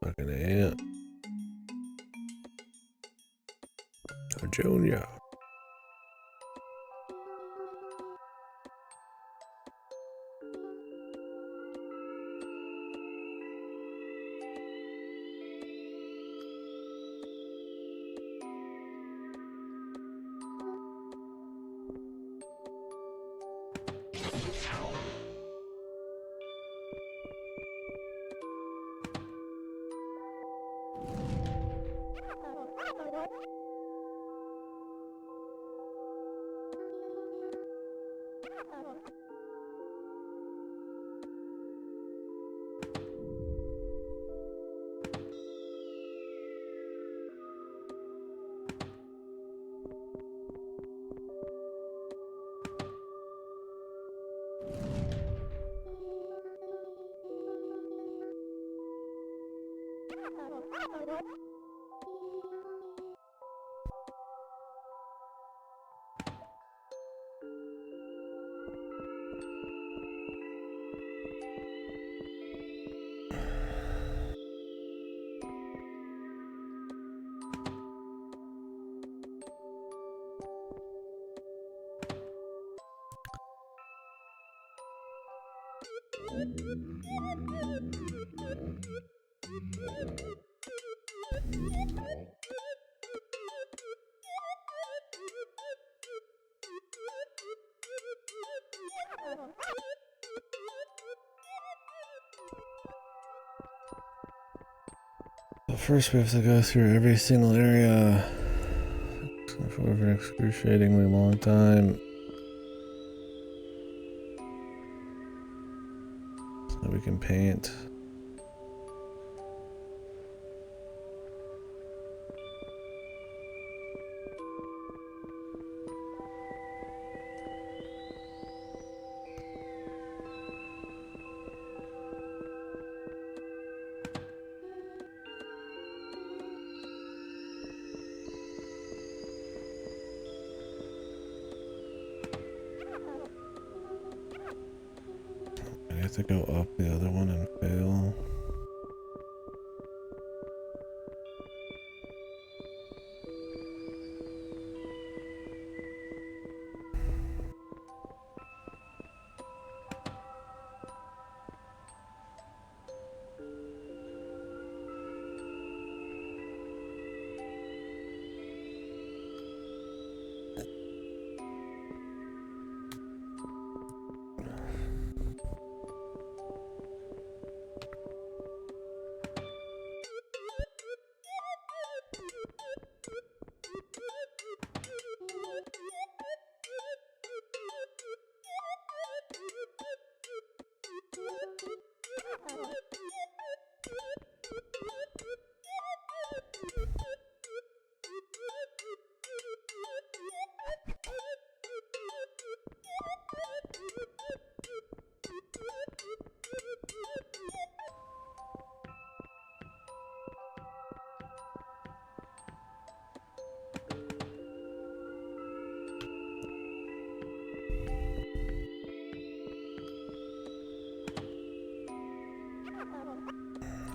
Fucking ant. A junior. But first we have to go through every single area for an excruciatingly long time. So that we can paint. I have to go up the other one and fail.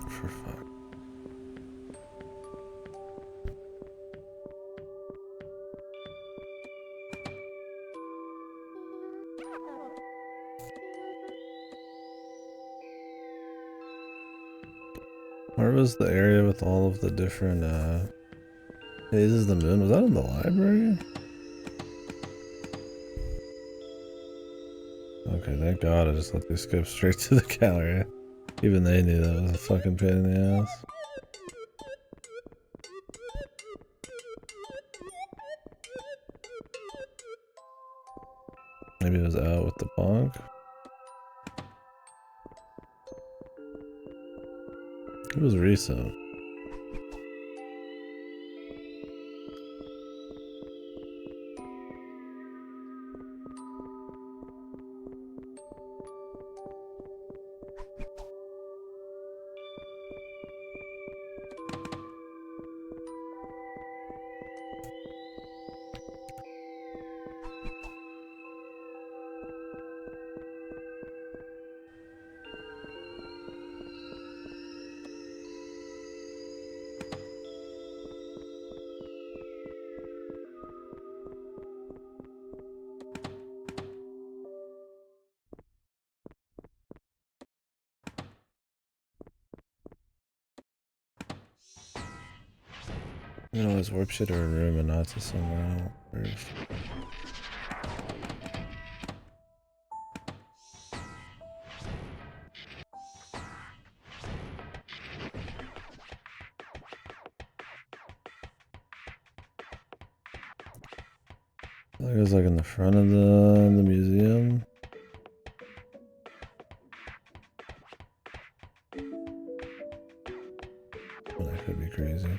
For fuck. Where was the area with all of the different phases of the moon? Was that in the library? Okay, thank God I just let these skip straight to the gallery. Even they knew that was a fucking pain in the ass. Maybe it was out with the bonk. It was recent. You can always warp shit to a room and not to somewhere else. I think it was like in the front of the museum. could be crazy.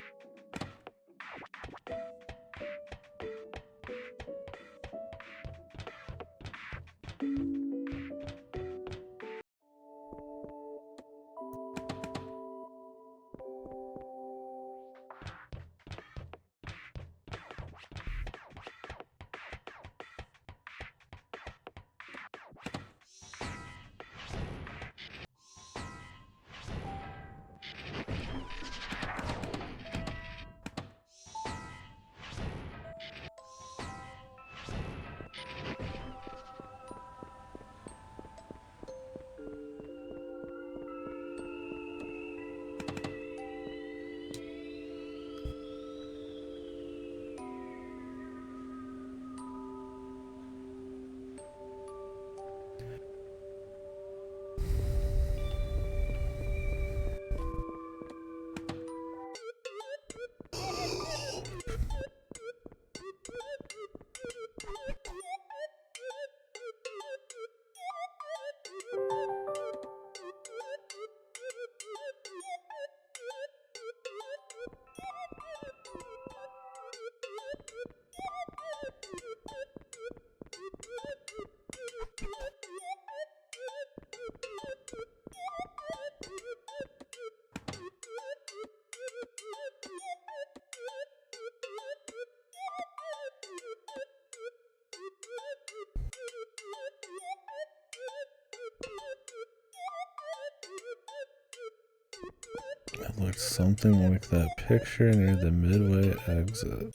It looks something like that picture near the Midway exit.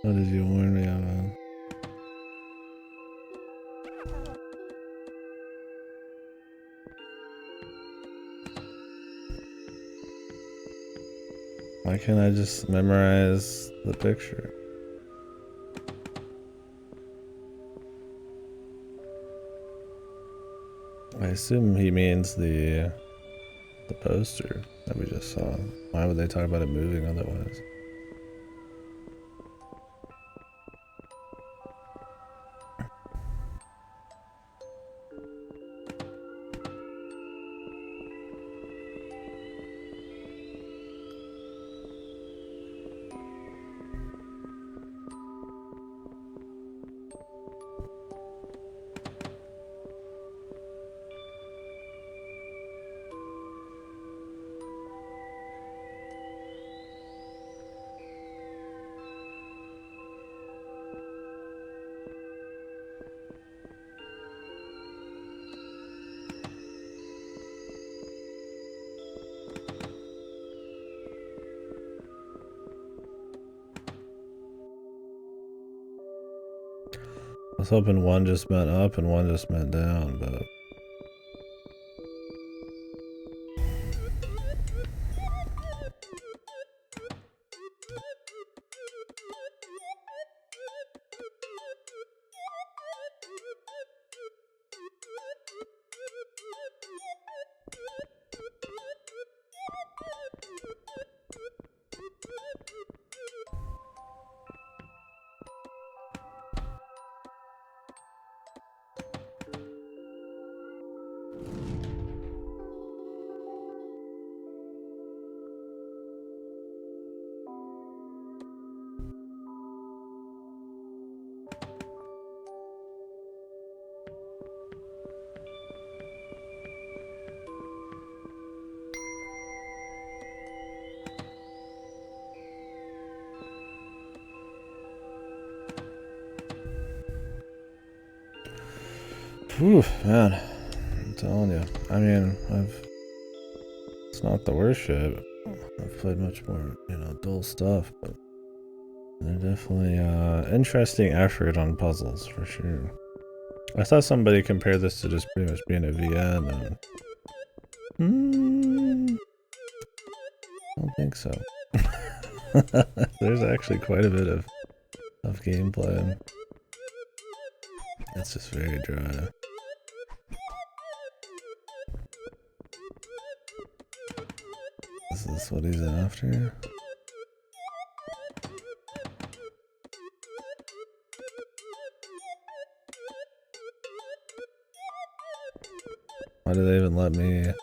What did you warn me about? Why can't I just memorize the picture? I assume he means the poster that we just saw. Why would they talk about it moving otherwise? I was hoping one just meant up and one just meant down, but... Whew, man, I'm telling you. I mean, it's not the worst shit. I've played much more, dull stuff, but they're definitely interesting effort on puzzles for sure. I saw somebody compare this to just pretty much being a VN, and I don't think so. There's actually quite a bit of gameplay. It's just very dry. Is this what he's after? Why do they even let me?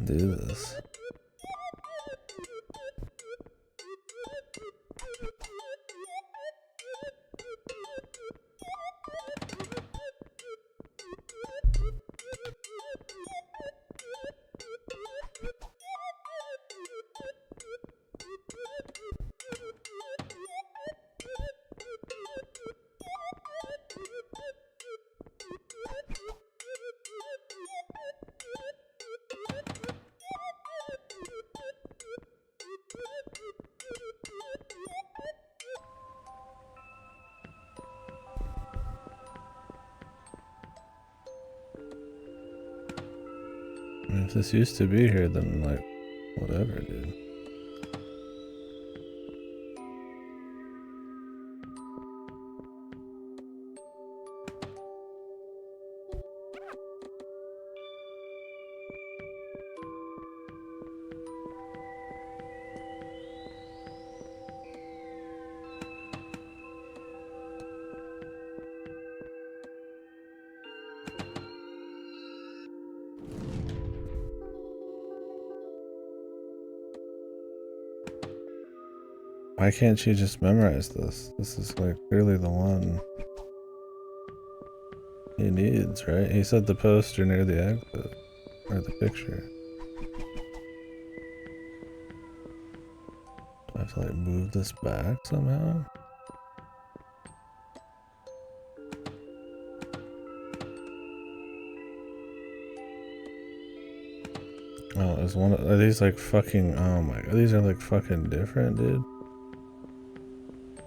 Do this? If this used to be here, then like, whatever, dude. Why can't she just memorize this? This is like clearly the one he needs, right? He said the poster near the exit, or the picture. Do I have to like move this back somehow? Oh, is one of, are these like fucking, oh my god, these are like fucking different, dude.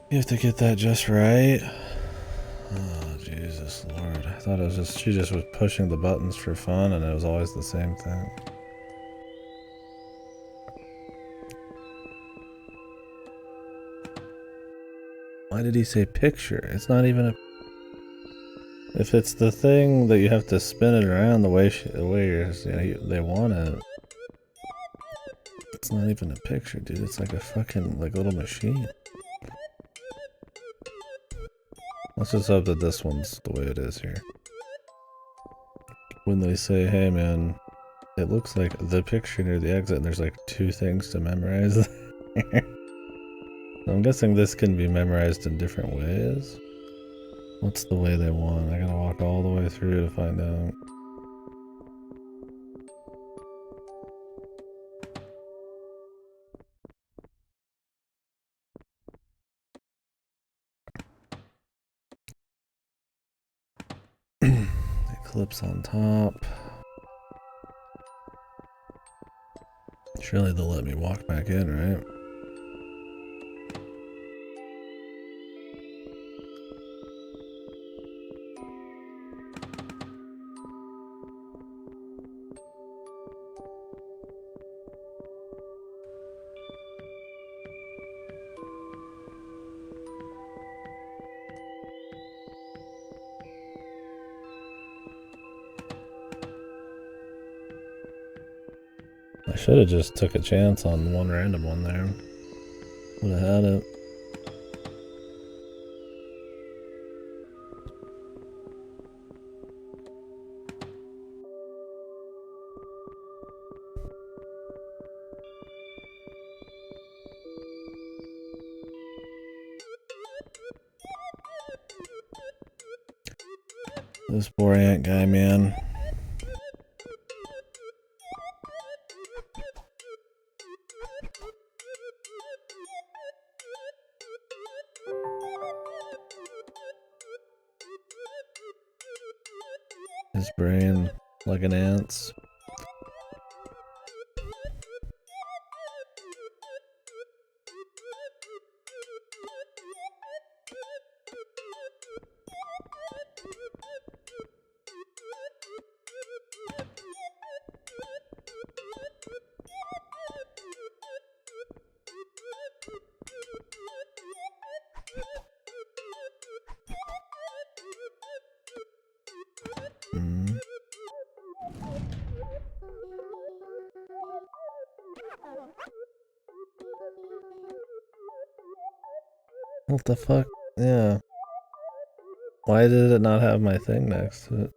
You have to get that just right. Oh, Jesus Lord. I thought it was just, she just was pushing the buttons for fun and it was always the same thing. Why did he say picture? It's not even a... If it's the thing that you have to spin it around the way they want it. It's not even a picture, dude. It's like a fucking like little machine. Let's just hope that this one's the way it is here. When they say, hey man, it looks like the picture near the exit and there's like 2 things to memorize there. So I'm guessing this can be memorized in different ways. What's the way they want? I gotta walk all the way through to find out. Eclipse on top. Surely they'll let me walk back in, right? I should have just took a chance on one random one there. Would have had it. This poor ant guy, man. His brain like an ant's. Mm. What the fuck? Yeah. Why did it not have my thing next to it?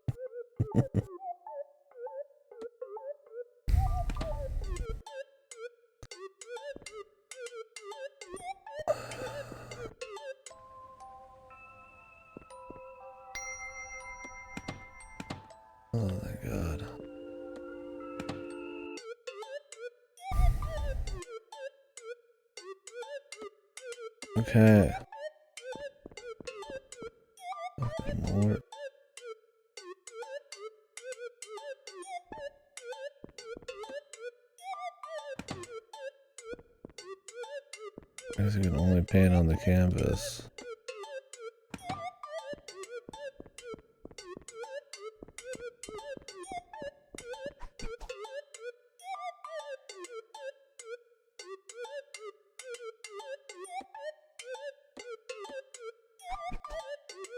Oh my god. Okay. Fucking more. I guess you can only paint on the canvas.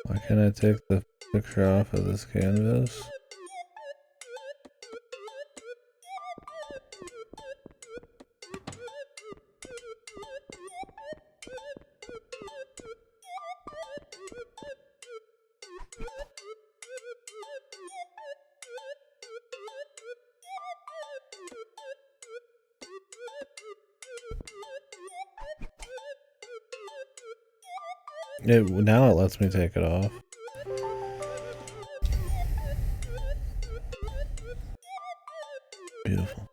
Why can't I take the picture off of this canvas? Now it lets me take it off. Beautiful.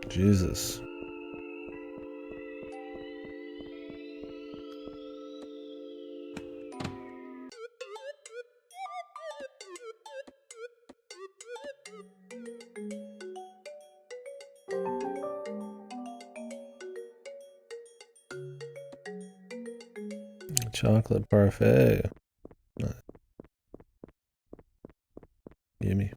Jesus. Chocolate parfait. Gimme.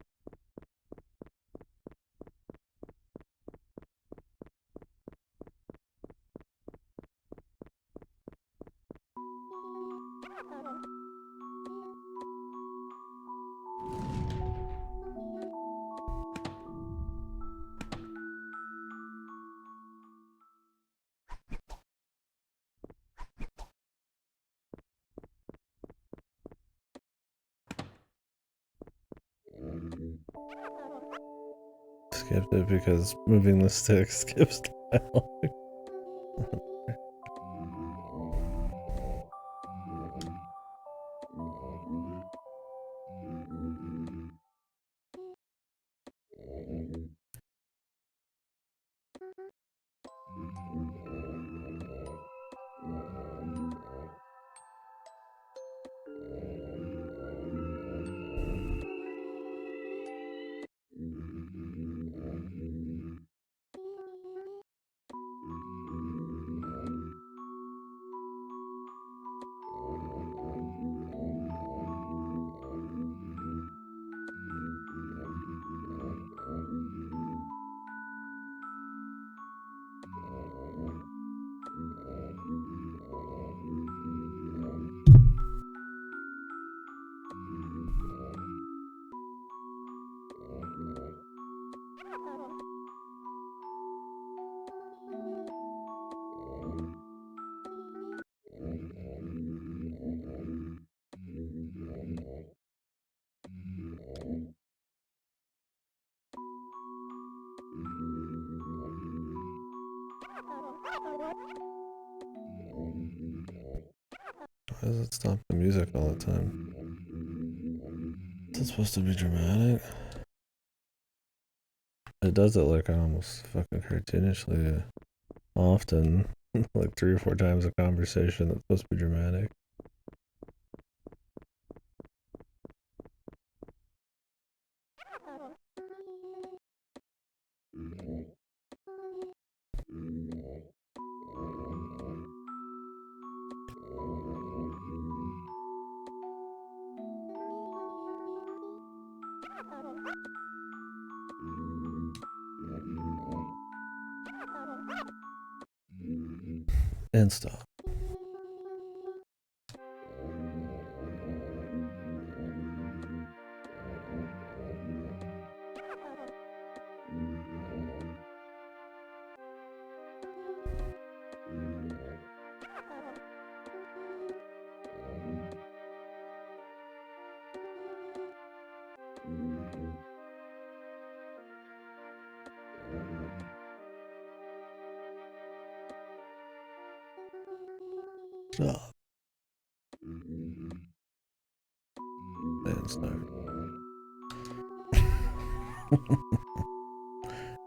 Skipped it because moving the stick skips dialogue. Why does it stop the music all the time? Is it supposed to be dramatic? It does it like almost fucking cartoonishly often. Like 3 or 4 times a conversation that's supposed to be dramatic. And stop. Stop. And start.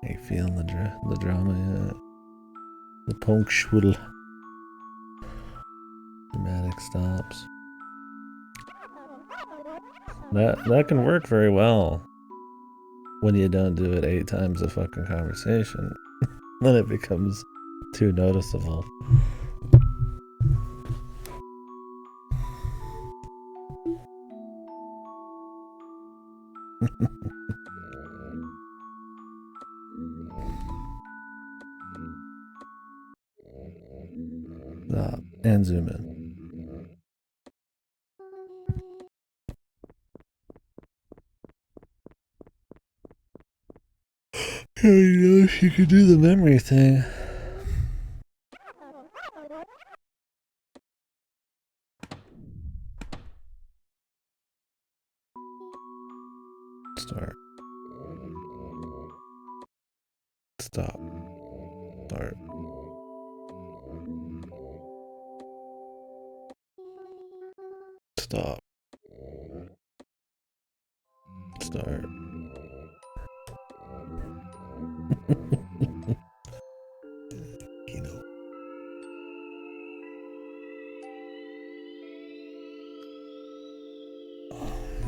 Are you feeling the drama yet? The punctual dramatic stops. That can work very well when you don't do it 8 times a fucking conversation. Then it becomes too noticeable. Stop and zoom in. Oh, you know, she could do the memory thing. Start. Stop. Start. Stop. Start. You know.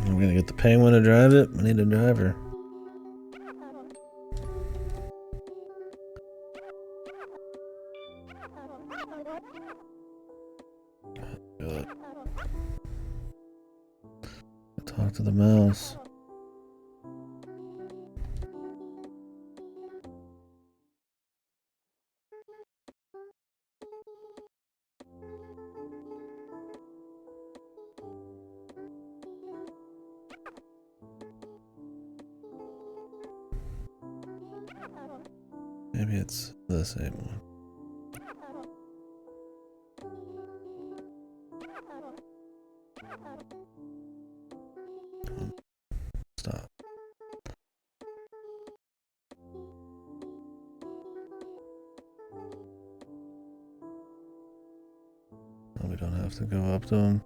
I'm gonna get the penguin to drive it. I need a driver. Good. Talk to the mouse. Maybe it's the same one. Stop. Oh, we don't have to go up to him.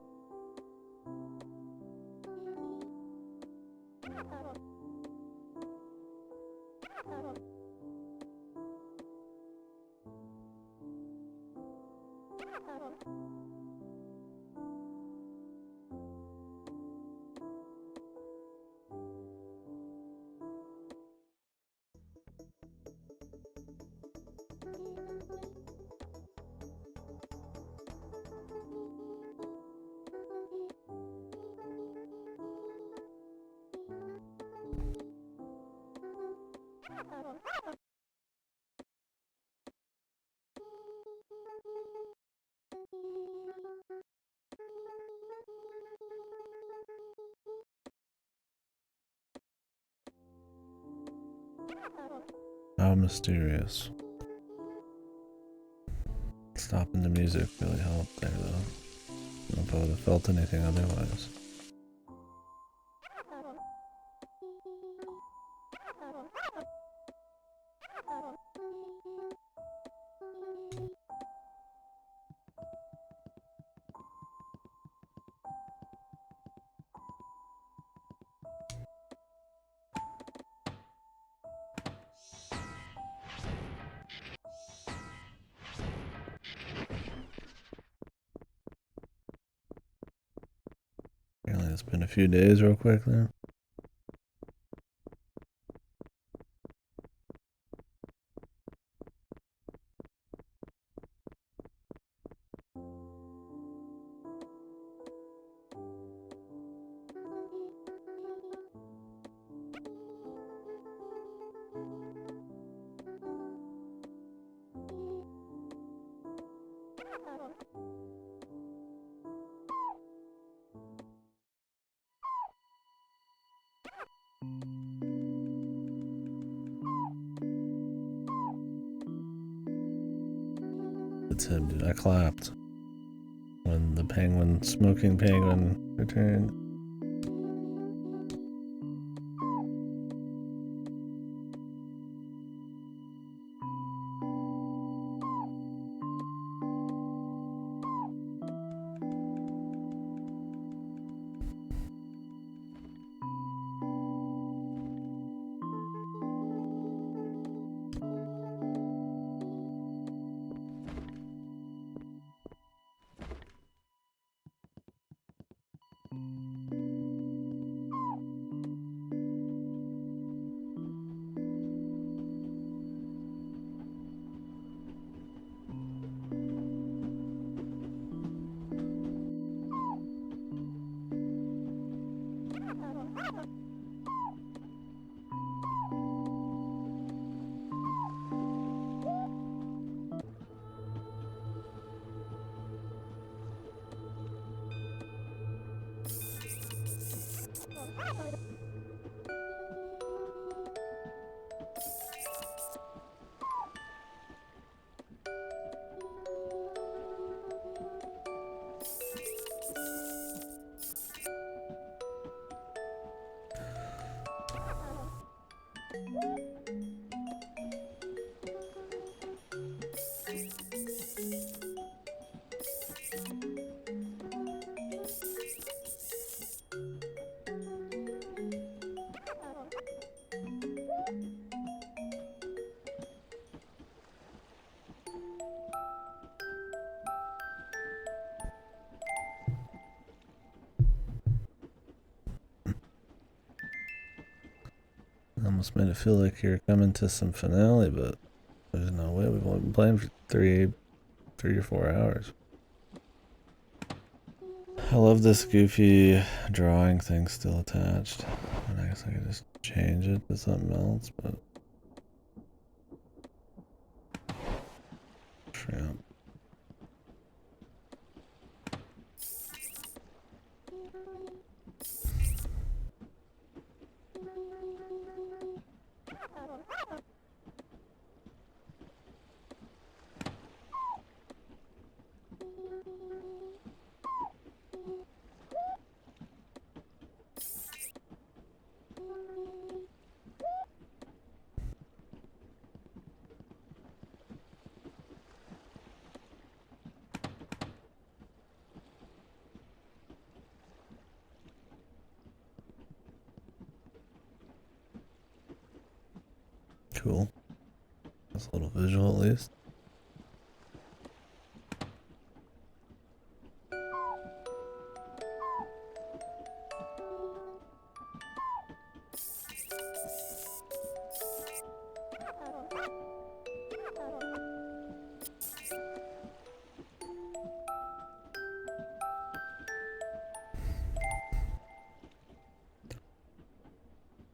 How mysterious. Stopping the music really helped there, though. I don't know if I would have felt anything otherwise. Apparently it's been a few days real quick there. It's him, dude. I clapped when the penguin, smoking penguin, returned. Almost made it feel like you're coming to some finale, but there's no way. We've only been playing for three or 4 hours. I love this goofy drawing thing still attached. And I guess I could just change it to something else, but shrimp. Cool. That's a little visual at least.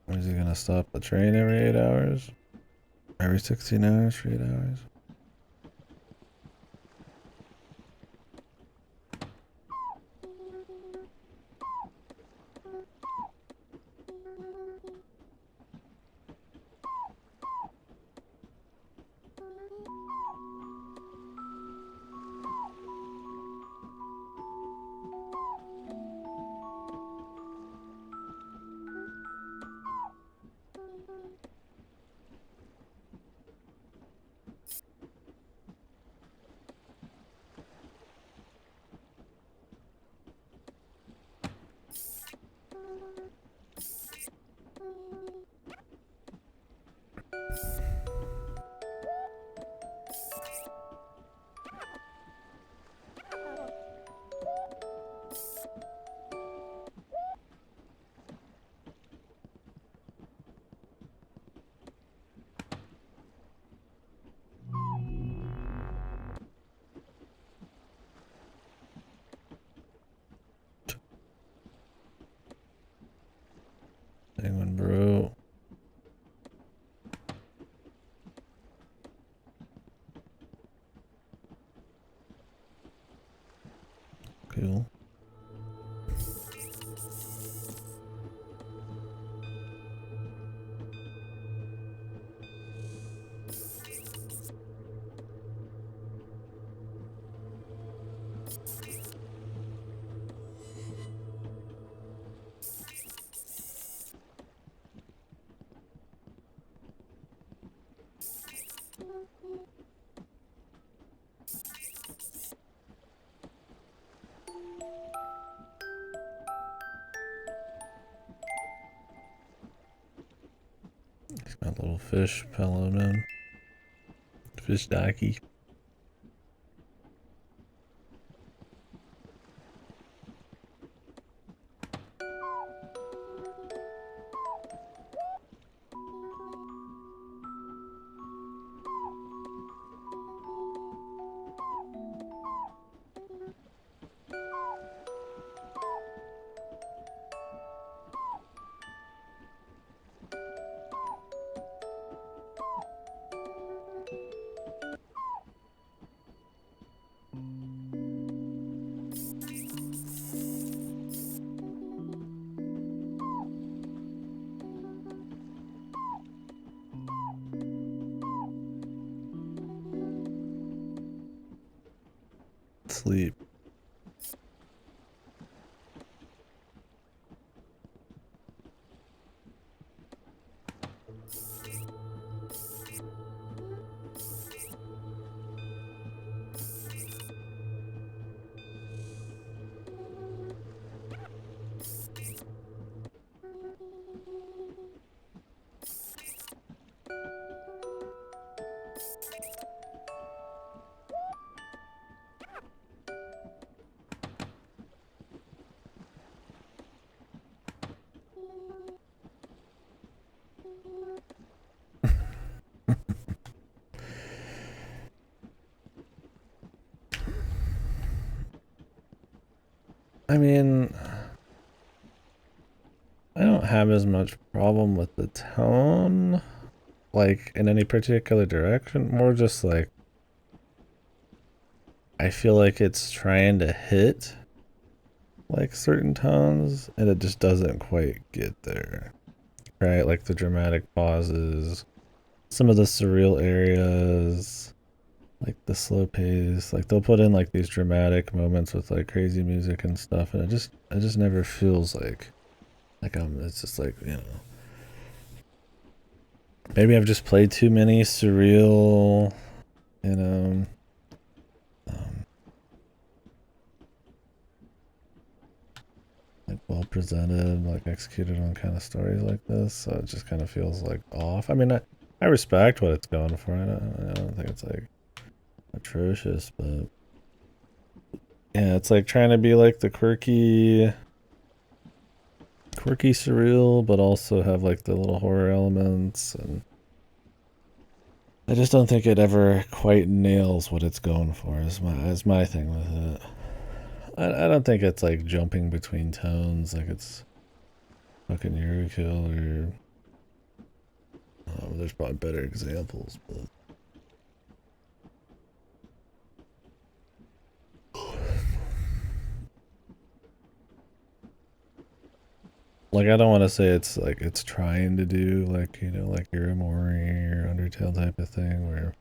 Is he gonna stop the train every 8 hours? Every 16 hours for 8 hours? Penguin Brew. Cool. He's got a little fish pellowed in. Fish docky. sleep. I mean, I don't have as much problem with the tone, like in any particular direction. More just like, I feel like it's trying to hit like certain tones and it just doesn't quite get there. Right? Like the dramatic pauses, some of the surreal areas, like the slow pace. Like they'll put in like these dramatic moments with like crazy music and stuff, and it just never feels like it's just like, you know. Maybe I've just played too many surreal, you know, like well presented, like executed on kind of stories like this. So it just kind of feels like off. I mean, I respect what it's going for. I don't think it's like atrocious, but yeah, it's like trying to be like the quirky surreal, but also have like the little horror elements, and I just don't think it ever quite nails what it's going for. Is my thing with it. I don't think it's like jumping between tones like it's fucking Yuriko or there's probably better examples, but like I don't want to say it's like it's trying to do like, you know, like Irimori or Undertale type of thing where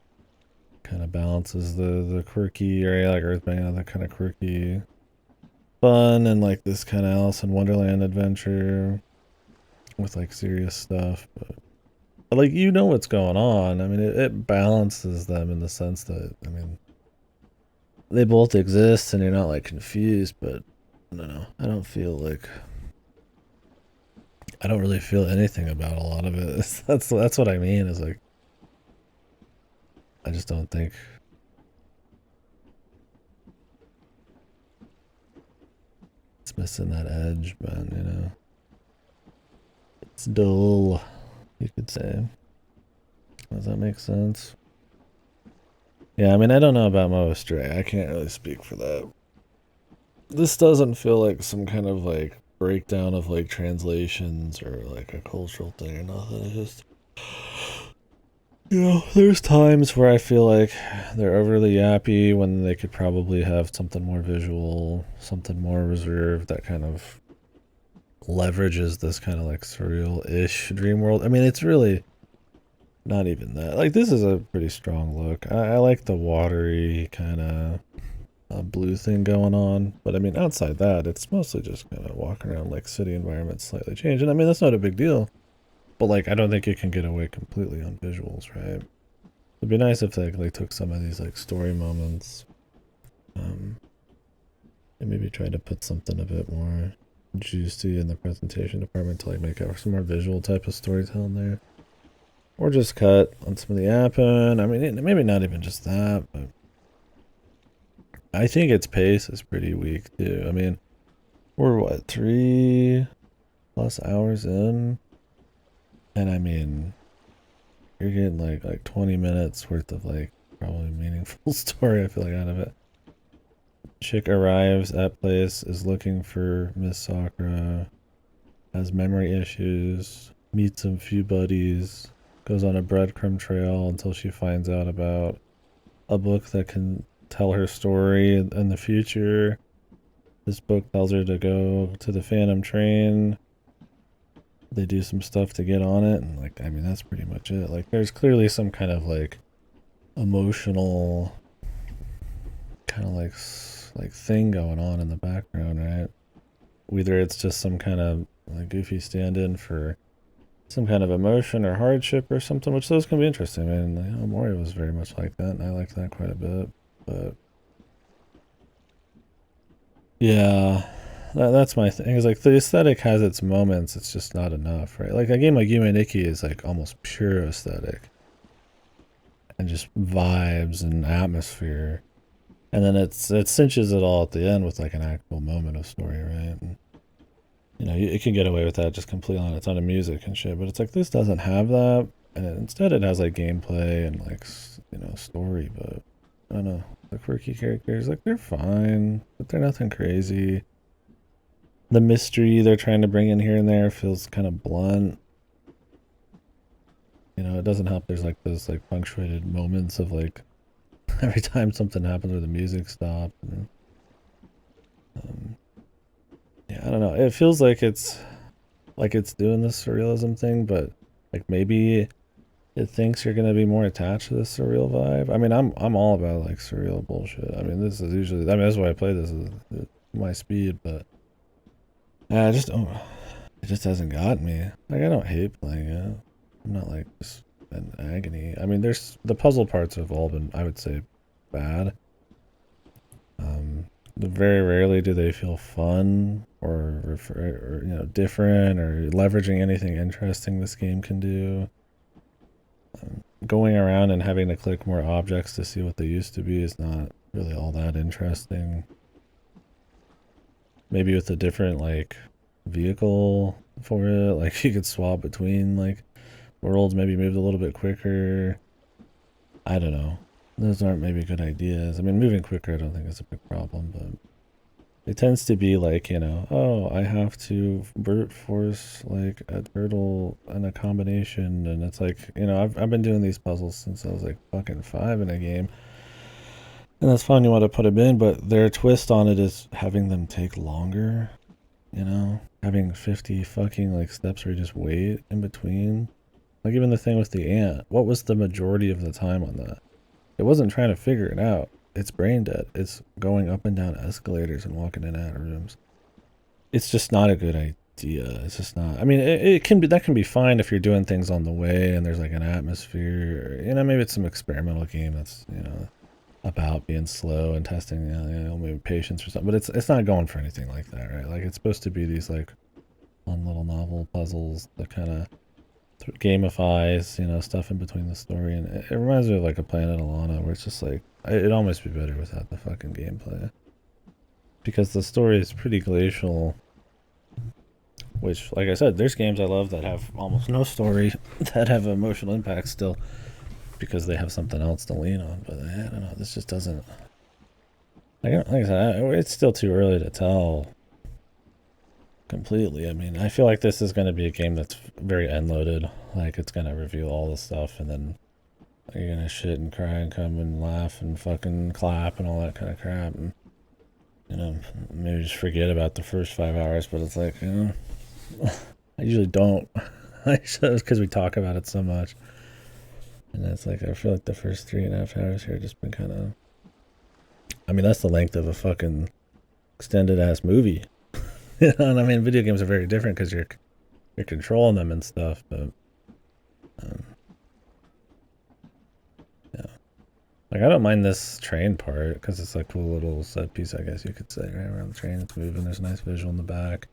kind of balances the quirky area like Earthbound, that kind of quirky fun and like this kind of Alice in Wonderland adventure with like serious stuff, but like, you know what's going on. I mean, it balances them in the sense that, I mean, they both exist and you're not like confused, but I don't know. I don't feel like I don't really feel anything about a lot of it. That's what I mean is like I just don't think it's missing that edge, man, you know. It's dull, you could say. Does that make sense? Yeah, I mean, I don't know about Mo Stray. I can't really speak for that. This doesn't feel like some kind of like breakdown of like translations or like a cultural thing or nothing. It's just, you know, there's times where I feel like they're overly yappy when they could probably have something more visual, something more reserved that kind of leverages this kind of like surreal-ish dream world. I mean, it's really not even that. Like, this is a pretty strong look. I like the watery kind of blue thing going on, but I mean, outside that, it's mostly just kind of walking around like city environments slightly changed. And I mean, that's not a big deal, but like, I don't think you can get away completely on visuals, right? It'd be nice if they like took some of these like story moments, and maybe try to put something a bit more juicy in the presentation department to like make it some more visual type of storytelling there. Or just cut on some of the happen. I mean, maybe not even just that, but I think its pace is pretty weak too. I mean, we're what, 3+ hours in? And I mean, you're getting like 20 minutes worth of like probably meaningful story, I feel like, out of it. Chick arrives at place, is looking for Miss Sakura, has memory issues, meets some few buddies, goes on a breadcrumb trail until she finds out about a book that can tell her story in the future. This book tells her to go to the Phantom Train. They do some stuff to get on it, and like, I mean, that's pretty much it. Like, there's clearly some kind of like emotional kind of like like thing going on in the background, right? Whether it's just some kind of like goofy stand-in for some kind of emotion or hardship or something, which those can be interesting. I mean, like, Mori was very much like that, and I liked that quite a bit. But yeah, that's my thing. Is like the aesthetic has its moments. It's just not enough, right? Like a game like Yume Nikki is like almost pure aesthetic and just vibes and atmosphere, and then it cinches it all at the end with like an actual moment of story, right? And, it can get away with that just completely on its own music and shit. But it's like this doesn't have that, and instead it has like gameplay and like story. But I don't know, the quirky characters, like they're fine, but they're nothing crazy. The mystery they're trying to bring in here and there feels kind of blunt. It doesn't help. There's like those like punctuated moments of like every time something happens where the music stops. And, um, yeah, I don't know. It feels like it's doing this surrealism thing, but like maybe it thinks you're gonna be more attached to this surreal vibe. I mean, I'm all about like surreal bullshit. I mean, this is usually. I mean, that's why I play this is my speed, but I just don't. It just hasn't got me. Like I don't hate playing it. I'm not like just in agony. I mean, there's the puzzle parts have all been, I would say, bad. Um, very rarely do they feel fun or different or leveraging anything interesting this game can do. Going around and having to click more objects to see what they used to be is not really all that interesting. Maybe with a different like vehicle for it, like you could swap between like worlds, maybe moved a little bit quicker. I don't know. Those aren't maybe good ideas. I mean, moving quicker I don't think is a big problem, but it tends to be like, oh, I have to brute force like a turtle and a combination, and it's like, I've been doing these puzzles since I was like fucking 5 in a game. And that's fine, you want to put them in, but their twist on it is having them take longer, having 50 fucking like steps where you just wait in between. Like even the thing with the ant, what was the majority of the time on that? It wasn't trying to figure it out. It's brain dead. It's going up and down escalators and walking in and out of rooms. It's just not a good idea. It's just not. I mean, it can be, that can be fine if you're doing things on the way and there's like an atmosphere. Maybe it's some experimental game that's about being slow and testing maybe patience or something. But it's not going for anything like that, right? Like it's supposed to be these like fun little novel puzzles that kind of gamifies stuff in between the story, and it reminds me of like a Planet Alana where it's just like it'd almost be better without the fucking gameplay because the story is pretty glacial, which like I said, there's games I love that have almost no story that have emotional impact still because they have something else to lean on. But I don't know, this just doesn't, like I said, it's still too early to tell completely. I mean, I feel like this is going to be a game that's very end loaded. Like it's going to reveal all the stuff and then you're going to shit and cry and come and laugh and fucking clap and all that kind of crap. And, maybe just forget about the first 5 hours, but it's like, I usually don't. It's because we talk about it so much. And it's like, I feel like the first 3.5 hours here have just been kind of, I mean, that's the length of a fucking extended ass movie. And I mean, video games are very different because you're controlling them and stuff, but yeah, like I don't mind this train part because it's like a cool little set piece, I guess you could say, right around the train. It's moving. There's a nice visual in the back.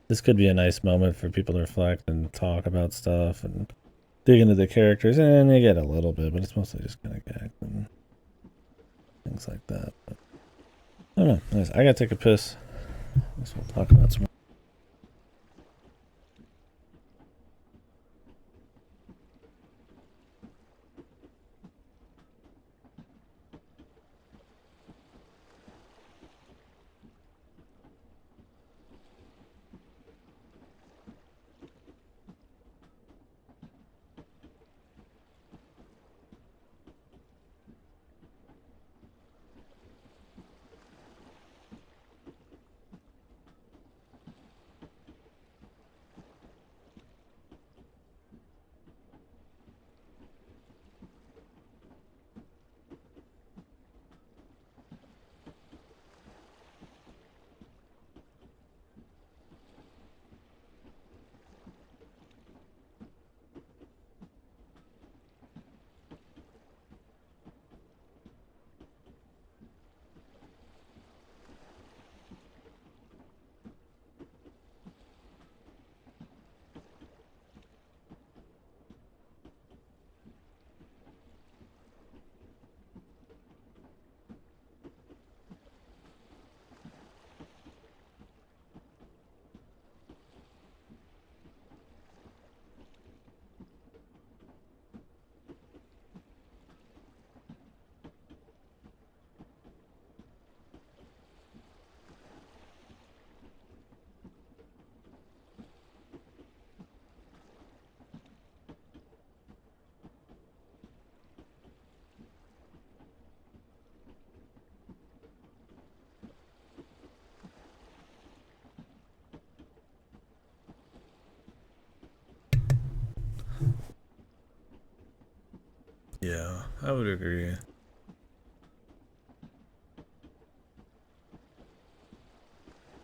This could be a nice moment for people to reflect and talk about stuff and dig into the characters, and you get a little bit, but it's mostly just kind of gag and things like that. But I don't know. Nice. I gotta take a piss. I guess we'll talk about some. I would agree.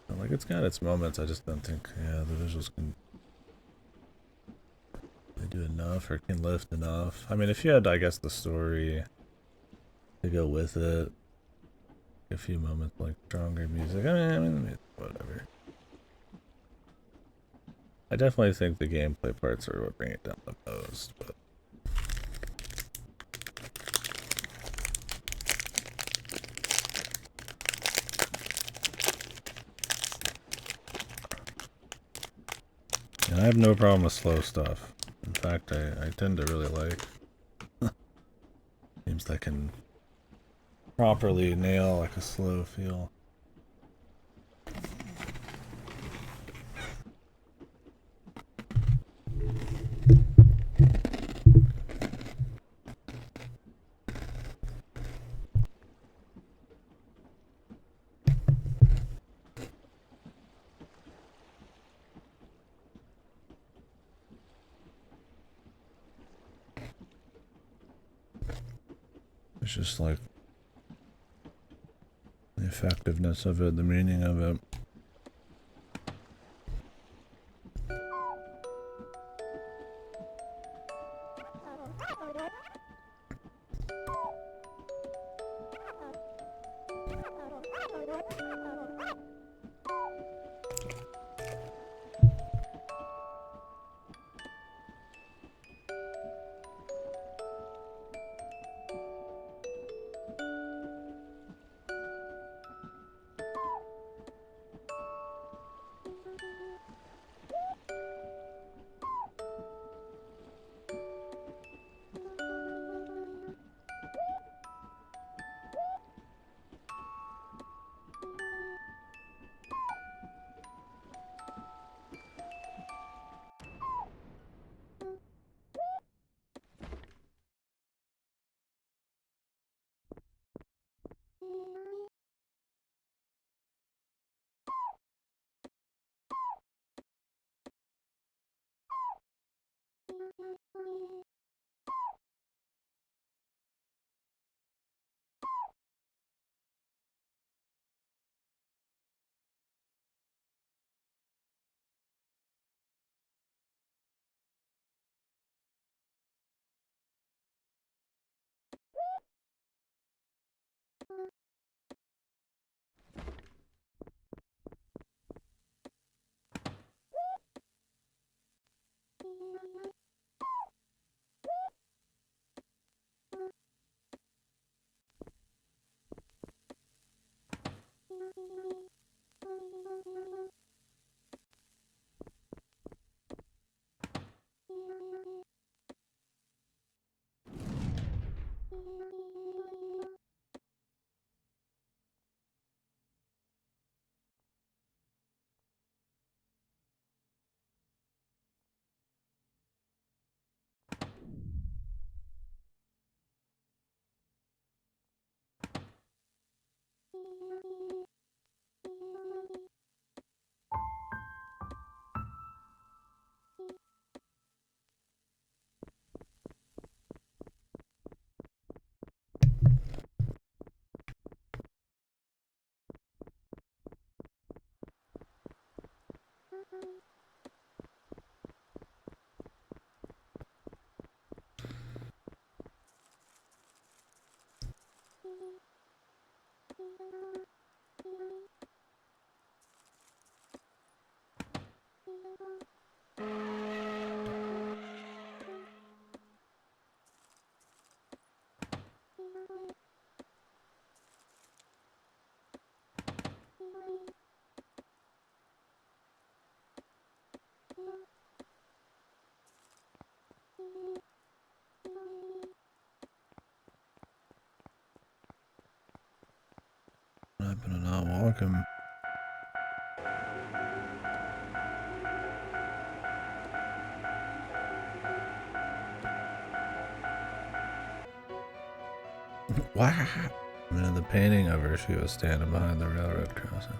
Like, it's got its moments, I just don't think, yeah, the visuals can... They do enough, or can lift enough. I mean, if you had, I guess, the story to go with it, a few moments, like, stronger music, I mean, whatever. I definitely think the gameplay parts are what bring it down the most, but... And I have no problem with slow stuff. In fact, I tend to really like games that can properly nail like a slow feel. It's just like the effectiveness of it, the meaning of it. I happen to not walk him. Wow. I mean, in the painting of her, she was standing behind the railroad crossing.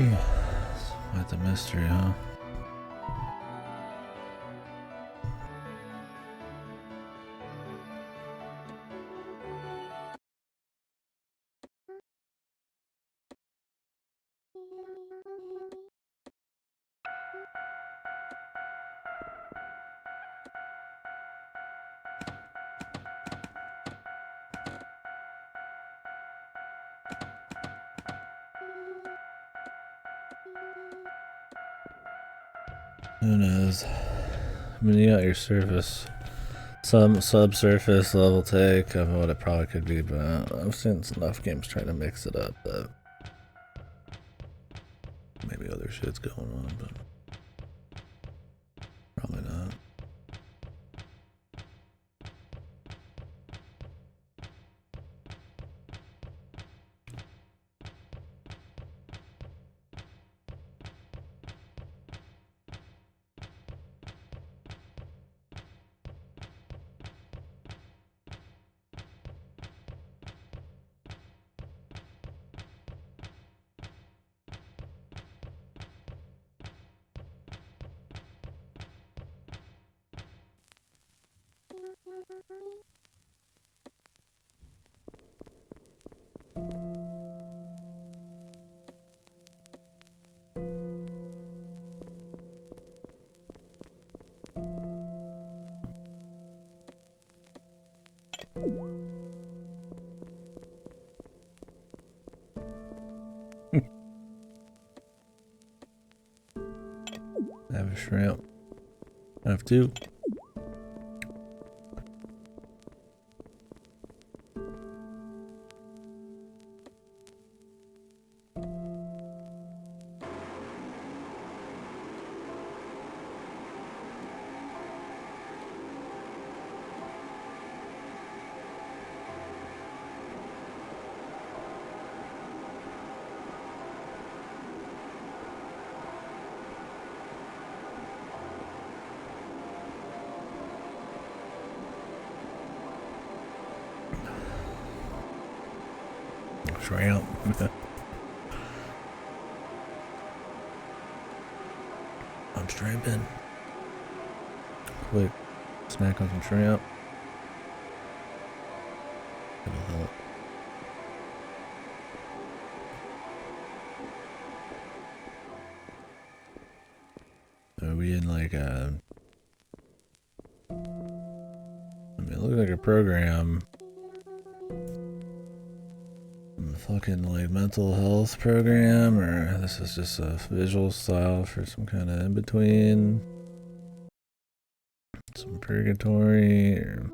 Quite the mystery, huh? Who knows? I mean, you got your surface, some subsurface level take of what it probably could be, but I've seen enough games trying to mix it up that maybe other shit's going on, but probably not. I have a shrimp. I have two. Shrimp. I'm shrimping. Quick snack on some shrimp. It'll help. Are we in like a... I mean, it looks like a program. Fucking like mental health program, or this is just a visual style for some kind of in between, some purgatory, or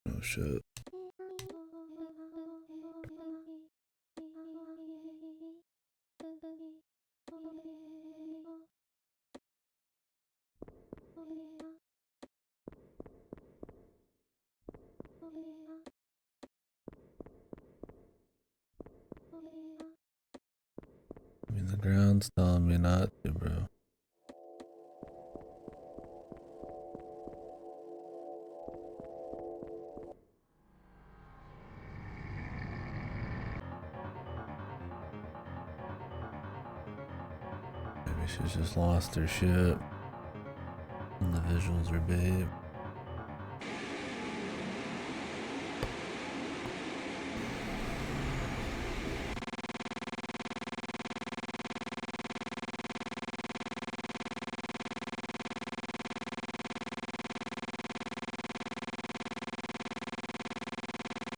oh shit. I mean, the ground's telling me not to, bro. Maybe she's just lost her shit, and the visuals are babe.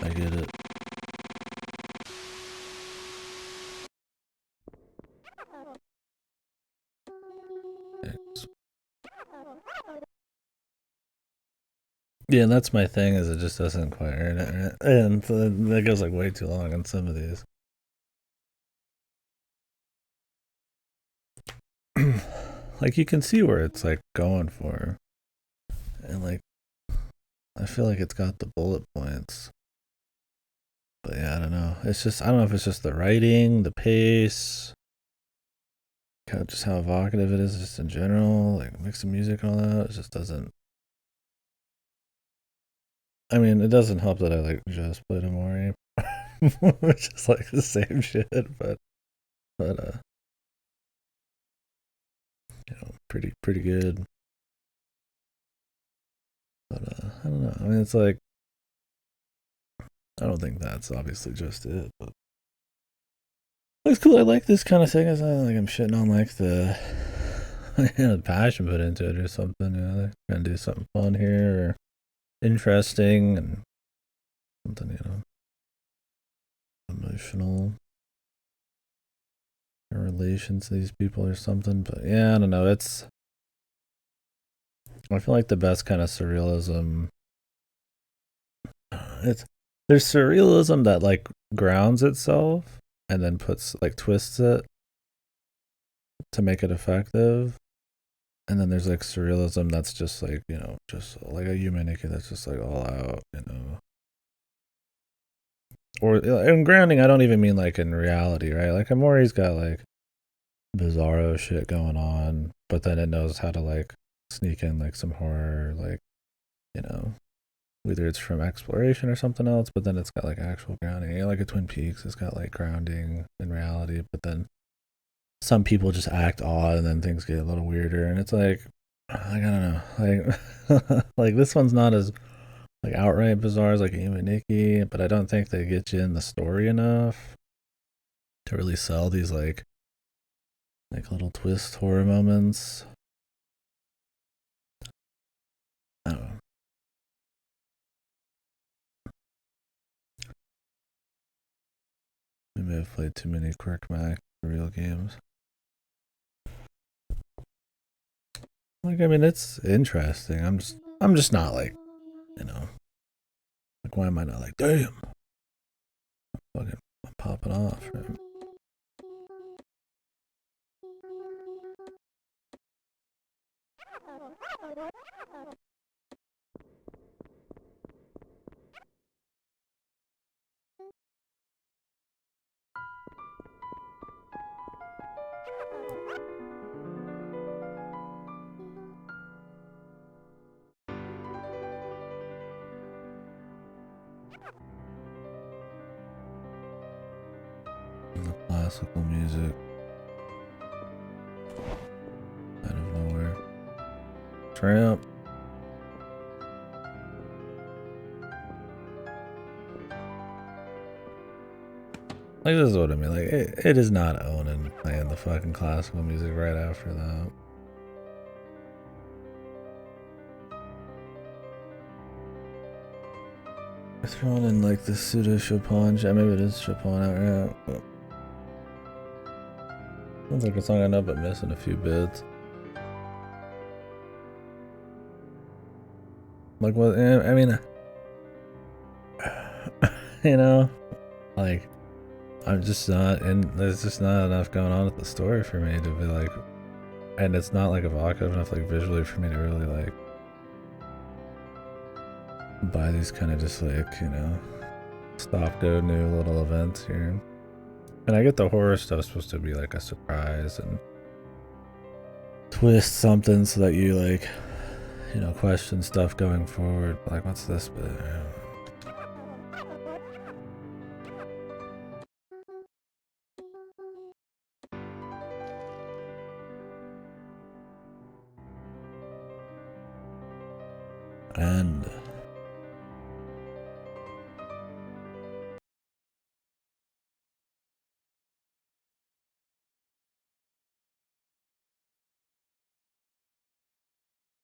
I get it. Thanks. Yeah, and that's my thing, is it just doesn't quite earn it, right? And that goes like way too long on some of these. Like, you can see where it's like going for, and like I feel like it's got the bullet points, but yeah, I don't know. It's just, I don't know if it's just the writing, the pace, just how evocative it is, just in general, like mix of music and all that. It just doesn't. I mean, it doesn't help that I like just played Amori, which is like the same shit, but pretty good. But I don't know. I mean, it's like I don't think that's obviously just it, but it's cool. I like this kind of thing. It's not like I'm shitting on like the the passion put into it or something. They're trying to do something fun here or interesting and something emotional relation to these people or something. But yeah, I don't know. I feel like the best kind of surrealism. There's surrealism that like grounds itself and then twists it to make it effective. And then there's like surrealism that's just like, just like a humanity that's just like all out. Or in grounding, I don't even mean like in reality, right? Like Amori's got like bizarro shit going on, but then it knows how to like sneak in like some horror, like, whether it's from exploration or something else, but then it's got like actual grounding. Like a Twin Peaks, it's got like grounding in reality, but then some people just act odd and then things get a little weirder. And it's like I don't know. Like like this one's not as like outright bizarre as like Amy and Nikki, but I don't think they get you in the story enough to really sell these like little twist horror moments. I don't know. Maybe I've played too many Quirk Mac real games. Like I mean it's interesting. I'm just not like, like why am I not like damn fucking popping off, right? The classical music out of nowhere. Tramp. Like this is what I mean. Like it is not owning playing the fucking classical music right after that. Throwing in like the pseudo Chopin. Maybe it is Chopin outright. But sounds like a song I know, but missing a few bits. Like what? I mean, like I'm just not, and there's just not enough going on with the story for me to be like, and it's not like evocative enough like visually for me to really like buy these kind of just like stop go new little events here. And I get the horror stuff supposed to be like a surprise and twist something so that you like question stuff going forward. Like what's this bit? And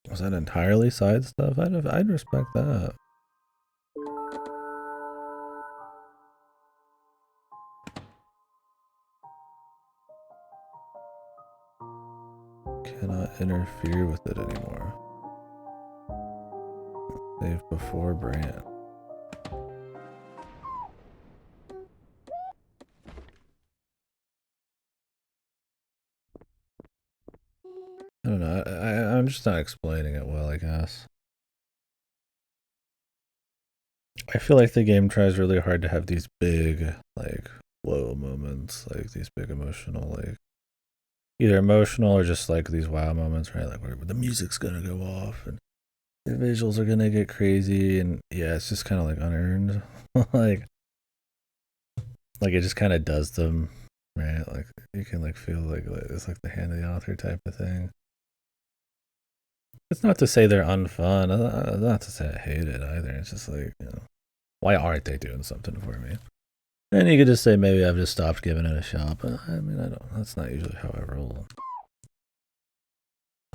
was that entirely side stuff? I'd respect that. Cannot interfere with it anymore. Save before brand. I don't know. I'm just not explaining it well, I guess. I feel like the game tries really hard to have these big, like, whoa moments, like these big emotional, like, either emotional or just like these wow moments, right? Like where the music's gonna go off and the visuals are gonna get crazy, and yeah, it's just kind of like unearned. like it just kind of does them, right? Like you can like feel like it's like the hand of the author type of thing. It's not to say they're unfun. Not to say I hate it either. It's just like, why aren't they doing something for me? And you could just say maybe I've just stopped giving it a shot. But I mean, I don't. That's not usually how I roll.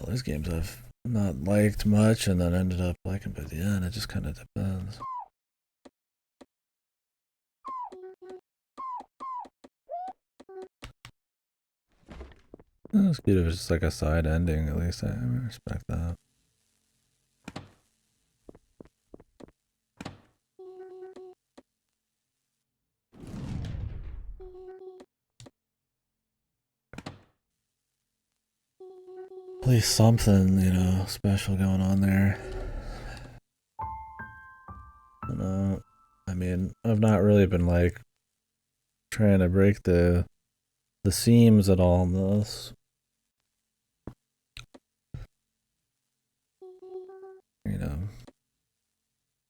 All these games I've not liked much, and then ended up liking by the end. It just kind of depends. It's good if it's just like a side ending. At least I respect that. At least something, special going on there. I mean, I've not really been like trying to break the seams at all in this.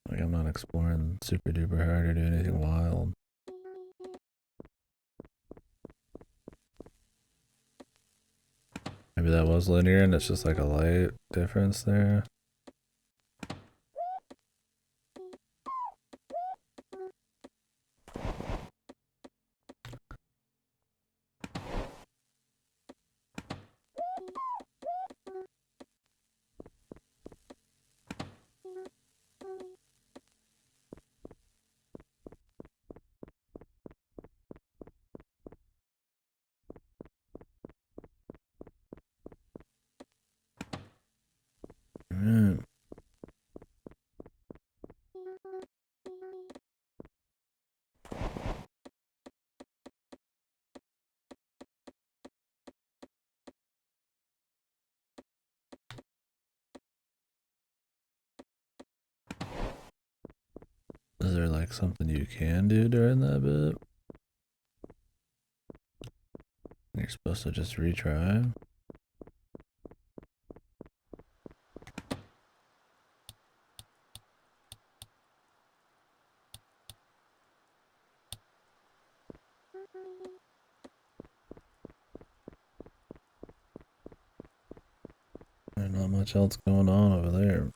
Like I'm not exploring super duper hard or doing anything wild. Maybe that was linear and it's just like a light difference there. Is there like something you can do during that bit? You're supposed to just retry? There's not much else going on over there.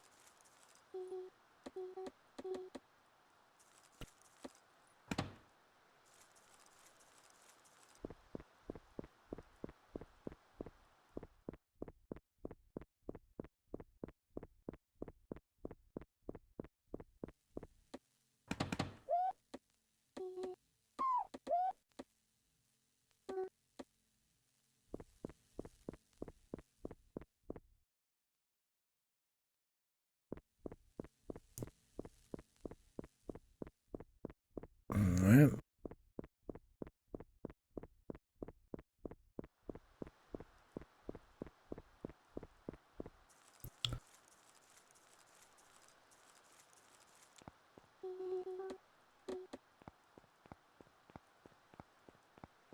Alright.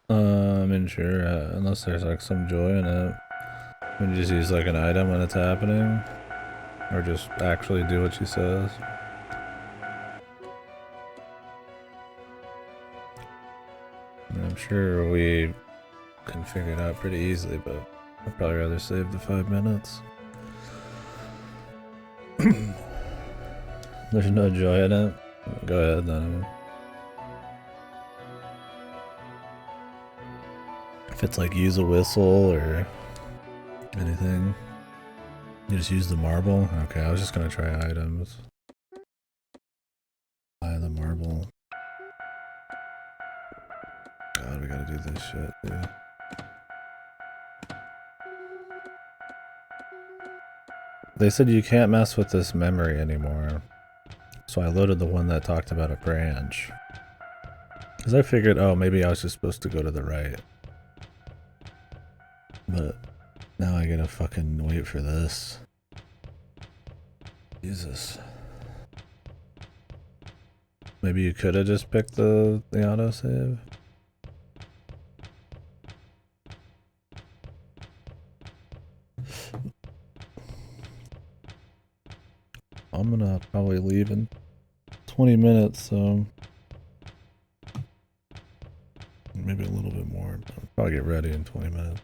I mean, sure, unless there's like some joy in it. When you just use like an item when it's happening, or just actually do what she says. I mean, I'm sure we can figure it out pretty easily, but I'd probably rather save the 5 minutes. There's no joy in it. Go ahead then. If it's like use a whistle or anything, you just use the marble. Okay, I was just gonna try items. Buy the marble. God, we gotta do this shit, dude. They said you can't mess with this memory anymore. So I loaded the one that talked about a branch. Because I figured, oh, maybe I was just supposed to go to the right. But now I gotta fucking wait for this. Jesus. Maybe you could have just picked the autosave. I'm gonna probably leave in 20 minutes, so maybe a little bit more. I'll probably get ready in 20 minutes.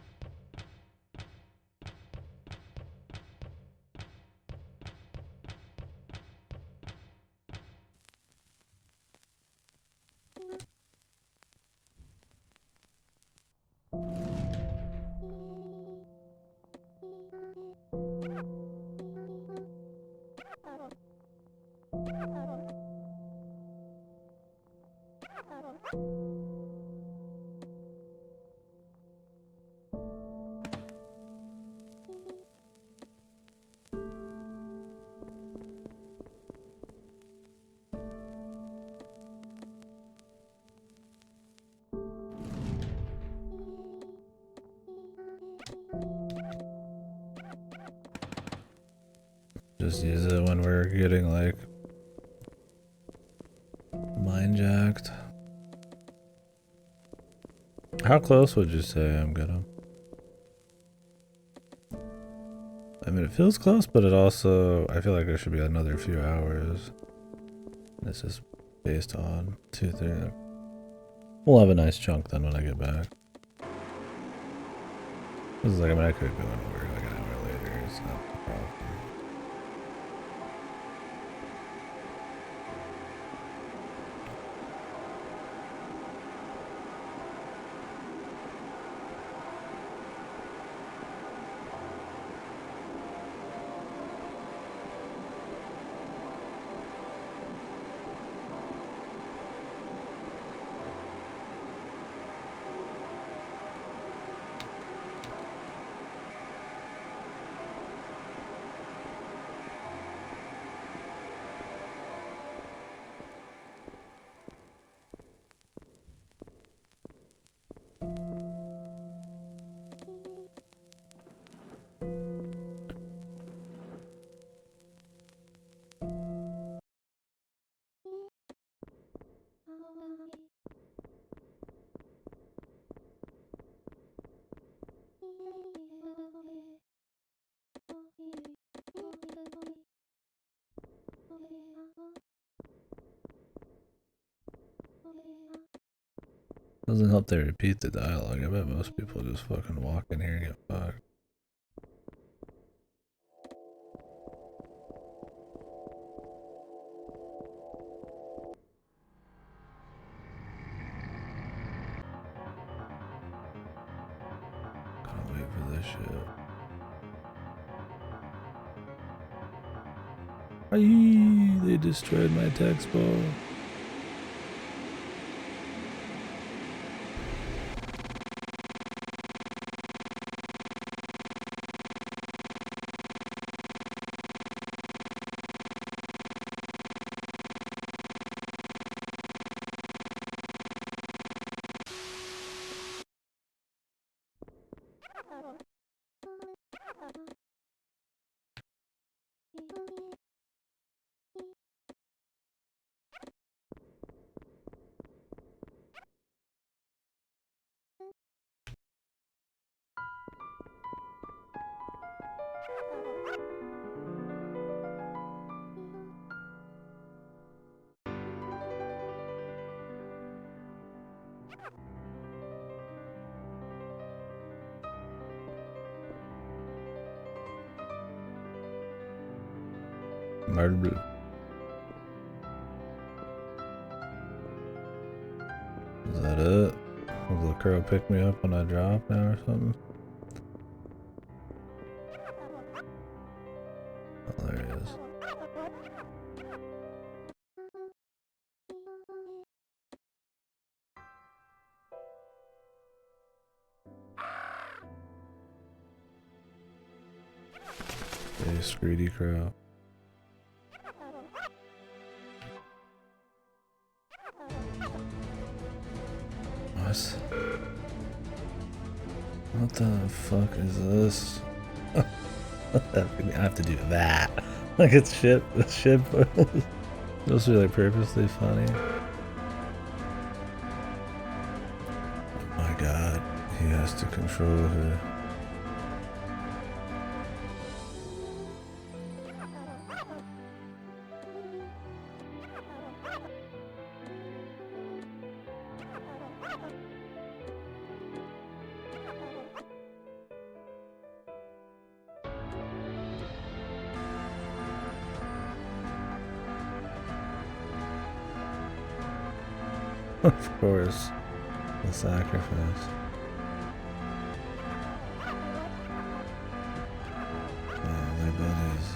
Just use it when we're getting like mind jacked. How close would you say I'm gonna? I mean, it feels close, but it also, I feel like there should be another few hours. This is based on 2-3. We'll have a nice chunk then when I get back. This is like, I mean, I could go and work like an hour later. It's not a problem. Doesn't help they repeat the dialogue. I bet most people just fucking walk in here and get fucked. Can't wait for this shit. Aye, they destroyed my text ball. Marble. Is that it? Will the crow pick me up when I drop now or something? Oh, there he is. Hey, Screedy Crow. What the fuck is this? I have to do that. Like it's shit. It's shit. Those are like purposely funny. Oh my god. He has to control her. Of course. The sacrifice. Oh, they're buddies.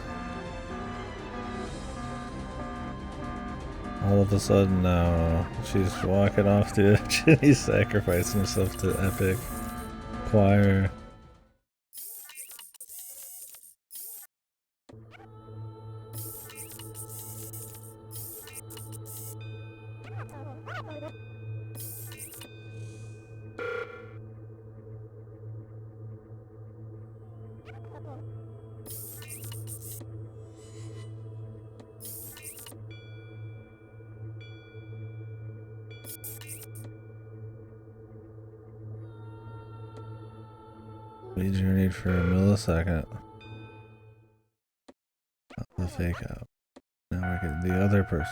All of a sudden now, she's walking off the edge and he's sacrificing himself to epic choir. We journeyed for a millisecond. The fake out. Now we're getting the other person.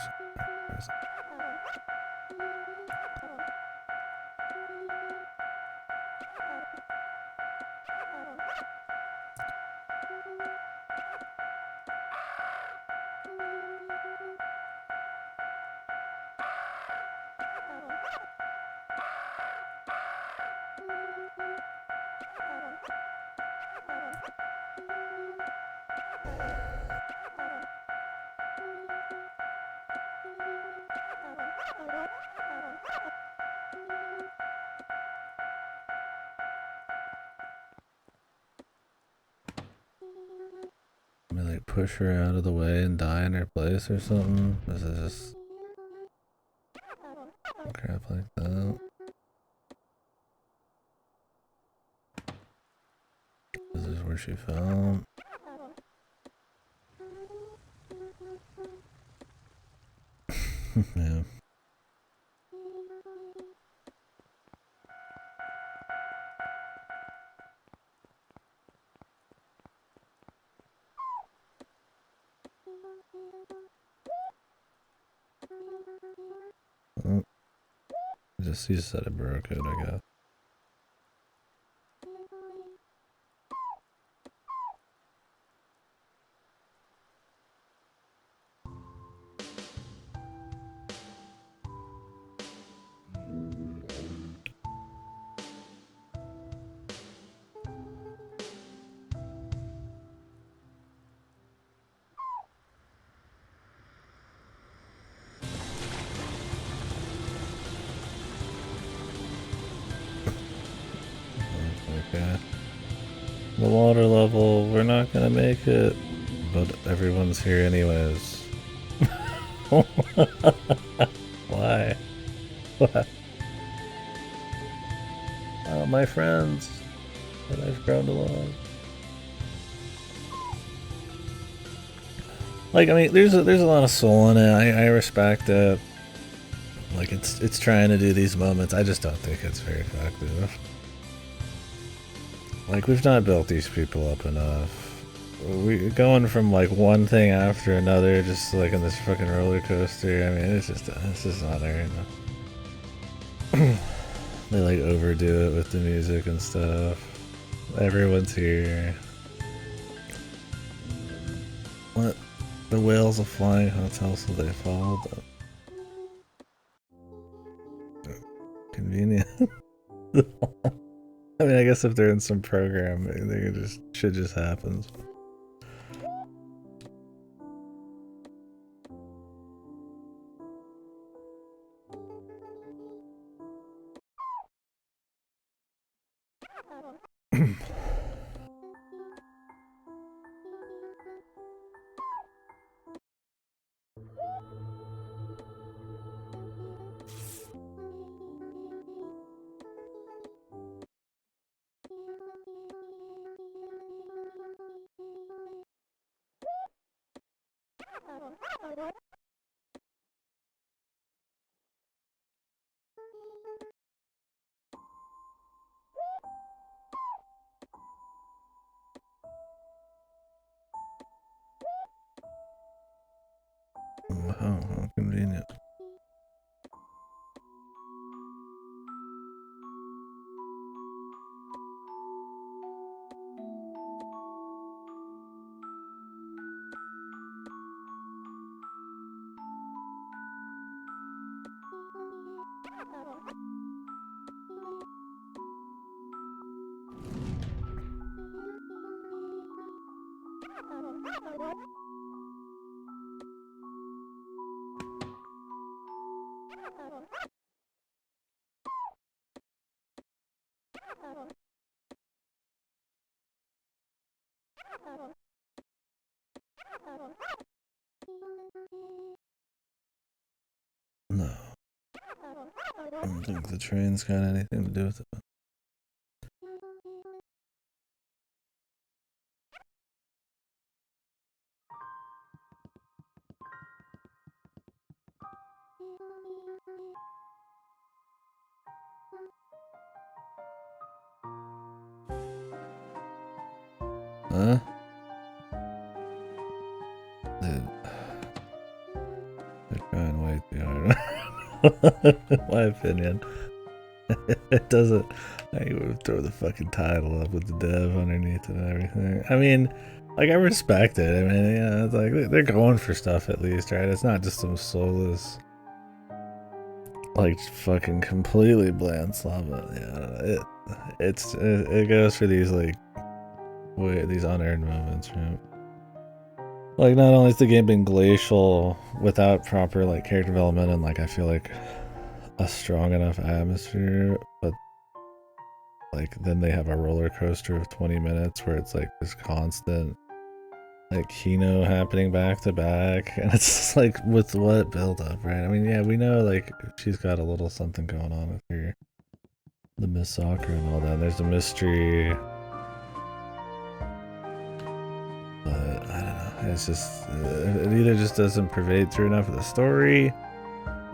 Let me like push her out of the way and die in her place or something. This is just crap like that. This is where she fell. Yeah. Oh, just you said it broke it, I guess. Okay. The water level, we're not gonna make it. But everyone's here anyways. Why? What? Oh, my friends that I've grown to love. Like, I mean, there's a lot of soul in it. I respect it. Like, it's trying to do these moments. I just don't think it's very effective. Like, we've not built these people up enough. We're going from like one thing after another, just like in this fucking roller coaster. I mean, it's just not there enough. They like overdo it with the music and stuff. Everyone's here. What? The whales of flying hotel, so they fall. Convenient. I mean, I guess if they're in some program, they just shit just happens. How convenient. No. I don't think the train's got anything to do with it. Huh? Dude. They're trying way too hard. In my opinion. It doesn't. I would throw the fucking title up with the dev underneath it and everything. I mean, like, I respect it. I mean, yeah, it's like they're going for stuff at least, right? It's not just some soulless, like, fucking completely bland slop. Yeah, it goes for these like these unearned moments, right? Like, not only has the game been glacial without proper like character development and like I feel like a strong enough atmosphere, but like then they have a roller coaster of 20 minutes where it's like this constant like Kino happening back to back, and it's just like with what build up, right? I mean, yeah, we know like she's got a little something going on with her, the Miss Soccer and all that. There's a mystery, but I don't know. It's just it either just doesn't pervade through enough of the story.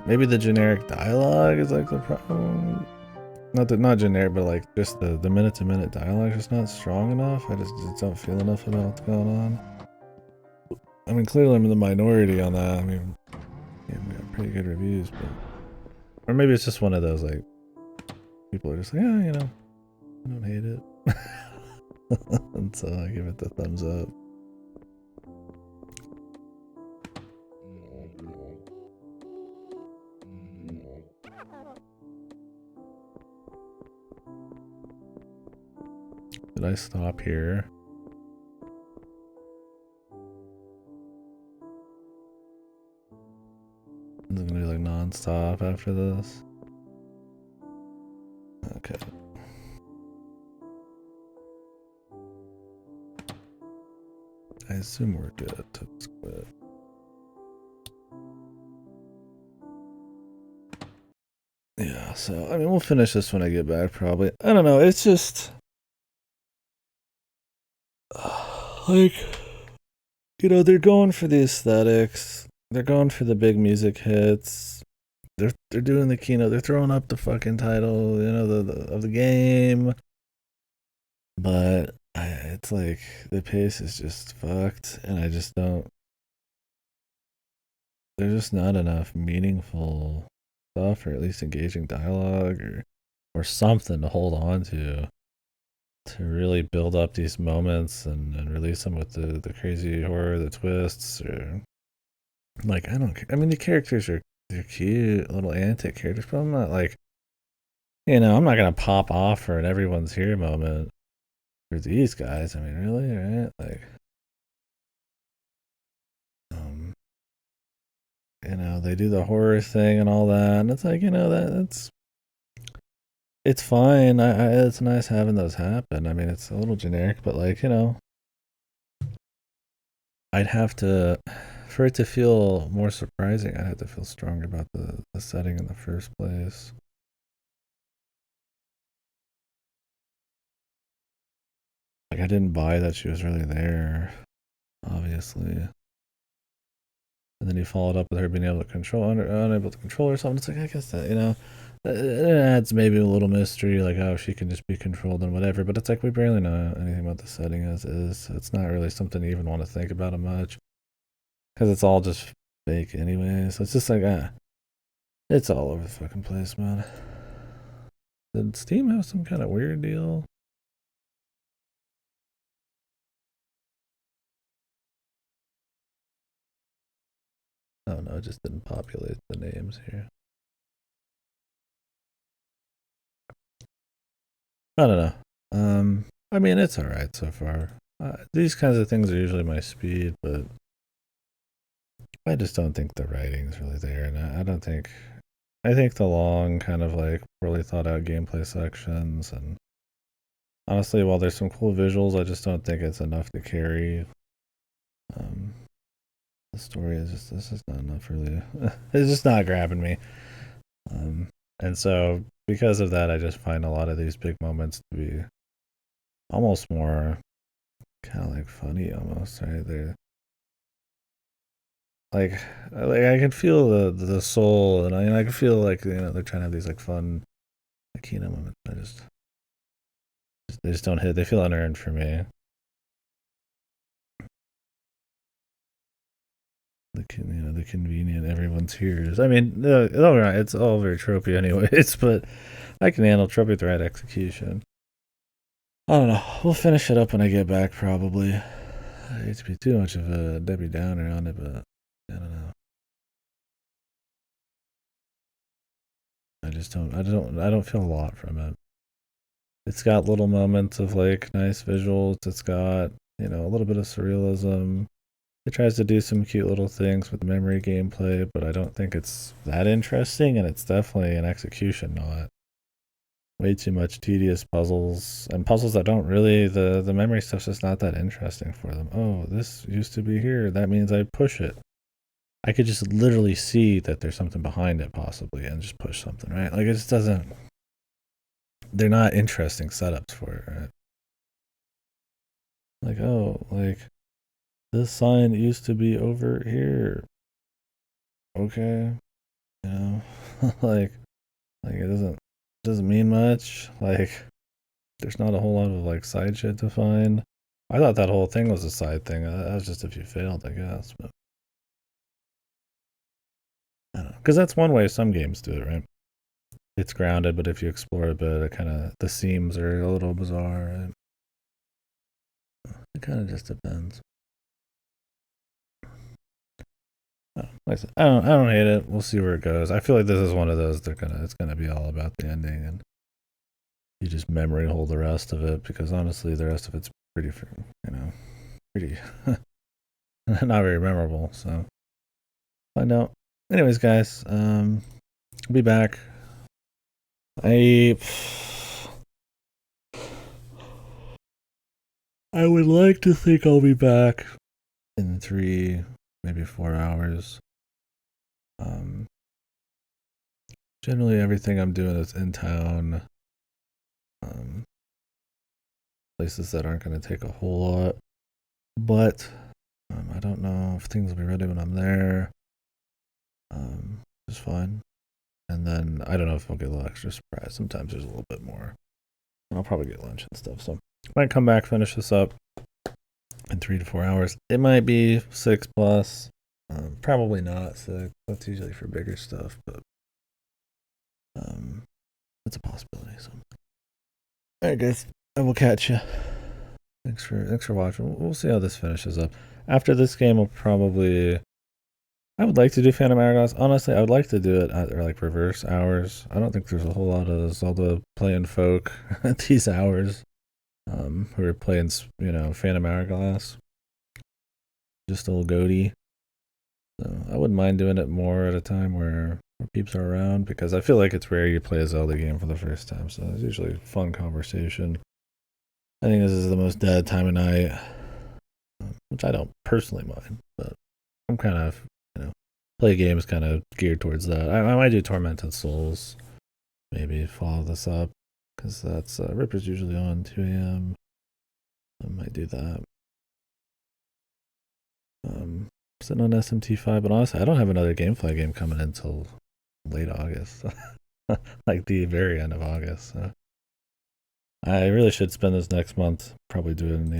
Maybe the generic dialogue is like the problem. Not generic, but like just the minute to minute dialogue is not strong enough. I just don't feel enough about what's going on. I mean, clearly I'm in the minority on that. I mean, yeah, we got pretty good reviews, but or maybe it's just one of those like people are just like, yeah, you know, I don't hate it, and so I give it the thumbs up. Did I stop here? Is it gonna be like non-stop after this? Okay. I assume we're good to quit. Yeah, so I mean we'll finish this when I get back probably. I don't know, it's just like, you know, they're going for the aesthetics. They're going for the big music hits. They're doing the keynote. They're throwing up the fucking title, you know, of the game. But it's like the pace is just fucked, and I just don't. There's just not enough meaningful stuff, or at least engaging dialogue, or something to hold on to really build up these moments and release them with the crazy horror, the twists, or like I don't. I mean, the characters are they're cute, little antic characters, but I'm not like, you know, I'm not gonna pop off for an everyone's here moment for these guys. I mean, really, right? Like, um, you know, they do the horror thing and all that, and it's like, you know, that's it's fine. It's nice having those happen. I mean, it's a little generic, but like, you know, I'd have to, for it to feel more surprising, I'd have to feel stronger about the setting in the first place. Like, I didn't buy that she was really there, obviously. And then you followed up with her being able to control, unable to control or something. It's like, I guess that, you know, it adds maybe a little mystery, like how she can just be controlled and whatever. But it's like, we barely know anything about the setting as is. So it's not really something you even want to think about it much. Because it's all just fake anyway. So it's just like, it's all over the fucking place, man. Did Steam have some kind of weird deal? Oh no, it just didn't populate the names here. I don't know. I mean, it's all right so far. These kinds of things are usually my speed, but I just don't think the writing's really there, and I don't think. I think the long, kind of like really thought out gameplay sections, and honestly, while there's some cool visuals, I just don't think it's enough to carry. Um, the story is just this is not enough, really. It's just not grabbing me. Um, and so because of that, I just find a lot of these big moments to be almost more kind of like funny, almost right. They're like, I can feel the soul, and I can feel like they're trying to have these like fun, like moments. They just don't hit. They feel unearned for me. The convenient everyone's here. I mean, it's all very tropey anyways, but I can handle tropey with the right execution. I don't know. We'll finish it up when I get back, probably. I hate to be too much of a Debbie Downer on it, but I don't know. I just don't. I don't feel a lot from it. It's got little moments of like nice visuals. It's got a little bit of surrealism. It tries to do some cute little things with memory gameplay, but I don't think it's that interesting, and it's definitely an execution not. Way too much tedious puzzles and puzzles that don't really the memory stuff's just not that interesting for them. Oh, this used to be here. That means I push it. I could just literally see that there's something behind it possibly and just push something, right? Like it just doesn't they're not interesting setups for it, right? Like, oh, like this sign used to be over here. Okay. You know, like it doesn't mean much. Like there's not a whole lot of like side shit to find. I thought that whole thing was a side thing. That was just if you failed, I guess. But I don't know, because that's one way some games do it, right? It's grounded, but if you explore a bit, it kind of the seams are a little bizarre. Right? It kind of just depends. Like I said, I don't hate it. We'll see where it goes. I feel like this is one of those. It's gonna be all about the ending, and you just memory hold the rest of it because honestly, the rest of it's pretty, pretty not very memorable. So find out. Anyways, guys, I'll be back. I I would like to think I'll be back in 3, maybe 4 hours. Um, Generally everything I'm doing is in town. Um, Places that aren't going to take a whole lot, but I don't know if things will be ready when I'm there. It's fine. And then I don't know if I'll get a little extra surprise. Sometimes there's a little bit more. And I'll probably get lunch and stuff. So might come back, finish this up in 3 to 4 hours. It might be 6 plus. Probably not 6. That's usually for bigger stuff, but it's a possibility. So, all right, guys, I will catch you. Thanks for watching. We'll see how this finishes up. After this game, we'll probably. I would like to do Phantom Hourglass. Honestly, I would like to do it at like reverse hours. I don't think there's a whole lot of Zelda playing folk at these hours. Who are playing, Phantom Hourglass. Just a little goatee. So I wouldn't mind doing it more at a time where peeps are around because I feel like it's rare you play a Zelda game for the first time. So it's usually a fun conversation. I think this is the most dead time of night, which I don't personally mind, but I'm kind of, play games kind of geared towards that. I might do Tormented Souls, maybe follow this up because that's Ripper's usually on 2 a.m. I might do that. Sitting on SMT5, but honestly, I don't have another GameFly game coming until late August, like the very end of August. So I really should spend this next month probably doing,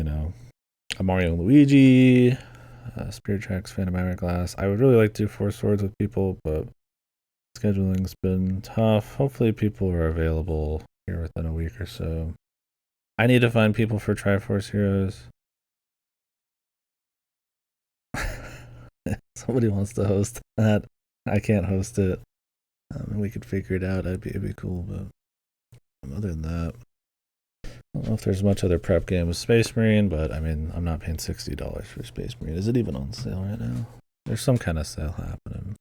a Mario and Luigi, Spirit Tracks, Phantom Hourglass. I would really like to do Four Swords with people, but scheduling's been tough. Hopefully, people are available here within a week or so. I need to find people for Triforce Heroes. Somebody wants to host that. I can't host it. We could figure it out. It'd be cool, but other than that, don't know if there's much other prep game with Space Marine, but I mean, I'm not paying $60 for Space Marine. Is it even on sale right now? There's some kind of sale happening.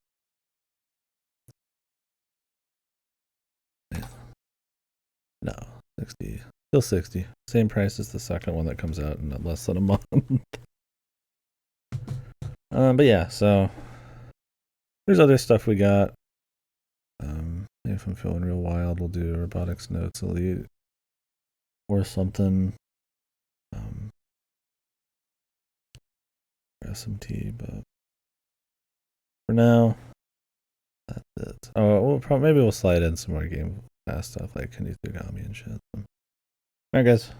No, 60. Still 60. Same price as the second one that comes out in less than a month. But yeah, so there's other stuff we got. If I'm feeling real wild, we'll do Robotics Notes Elite or something. SMT, but for now, that's it. Oh, maybe we'll slide in some more Game Pass stuff like Kunitsugami and shit. Alright, guys. Later.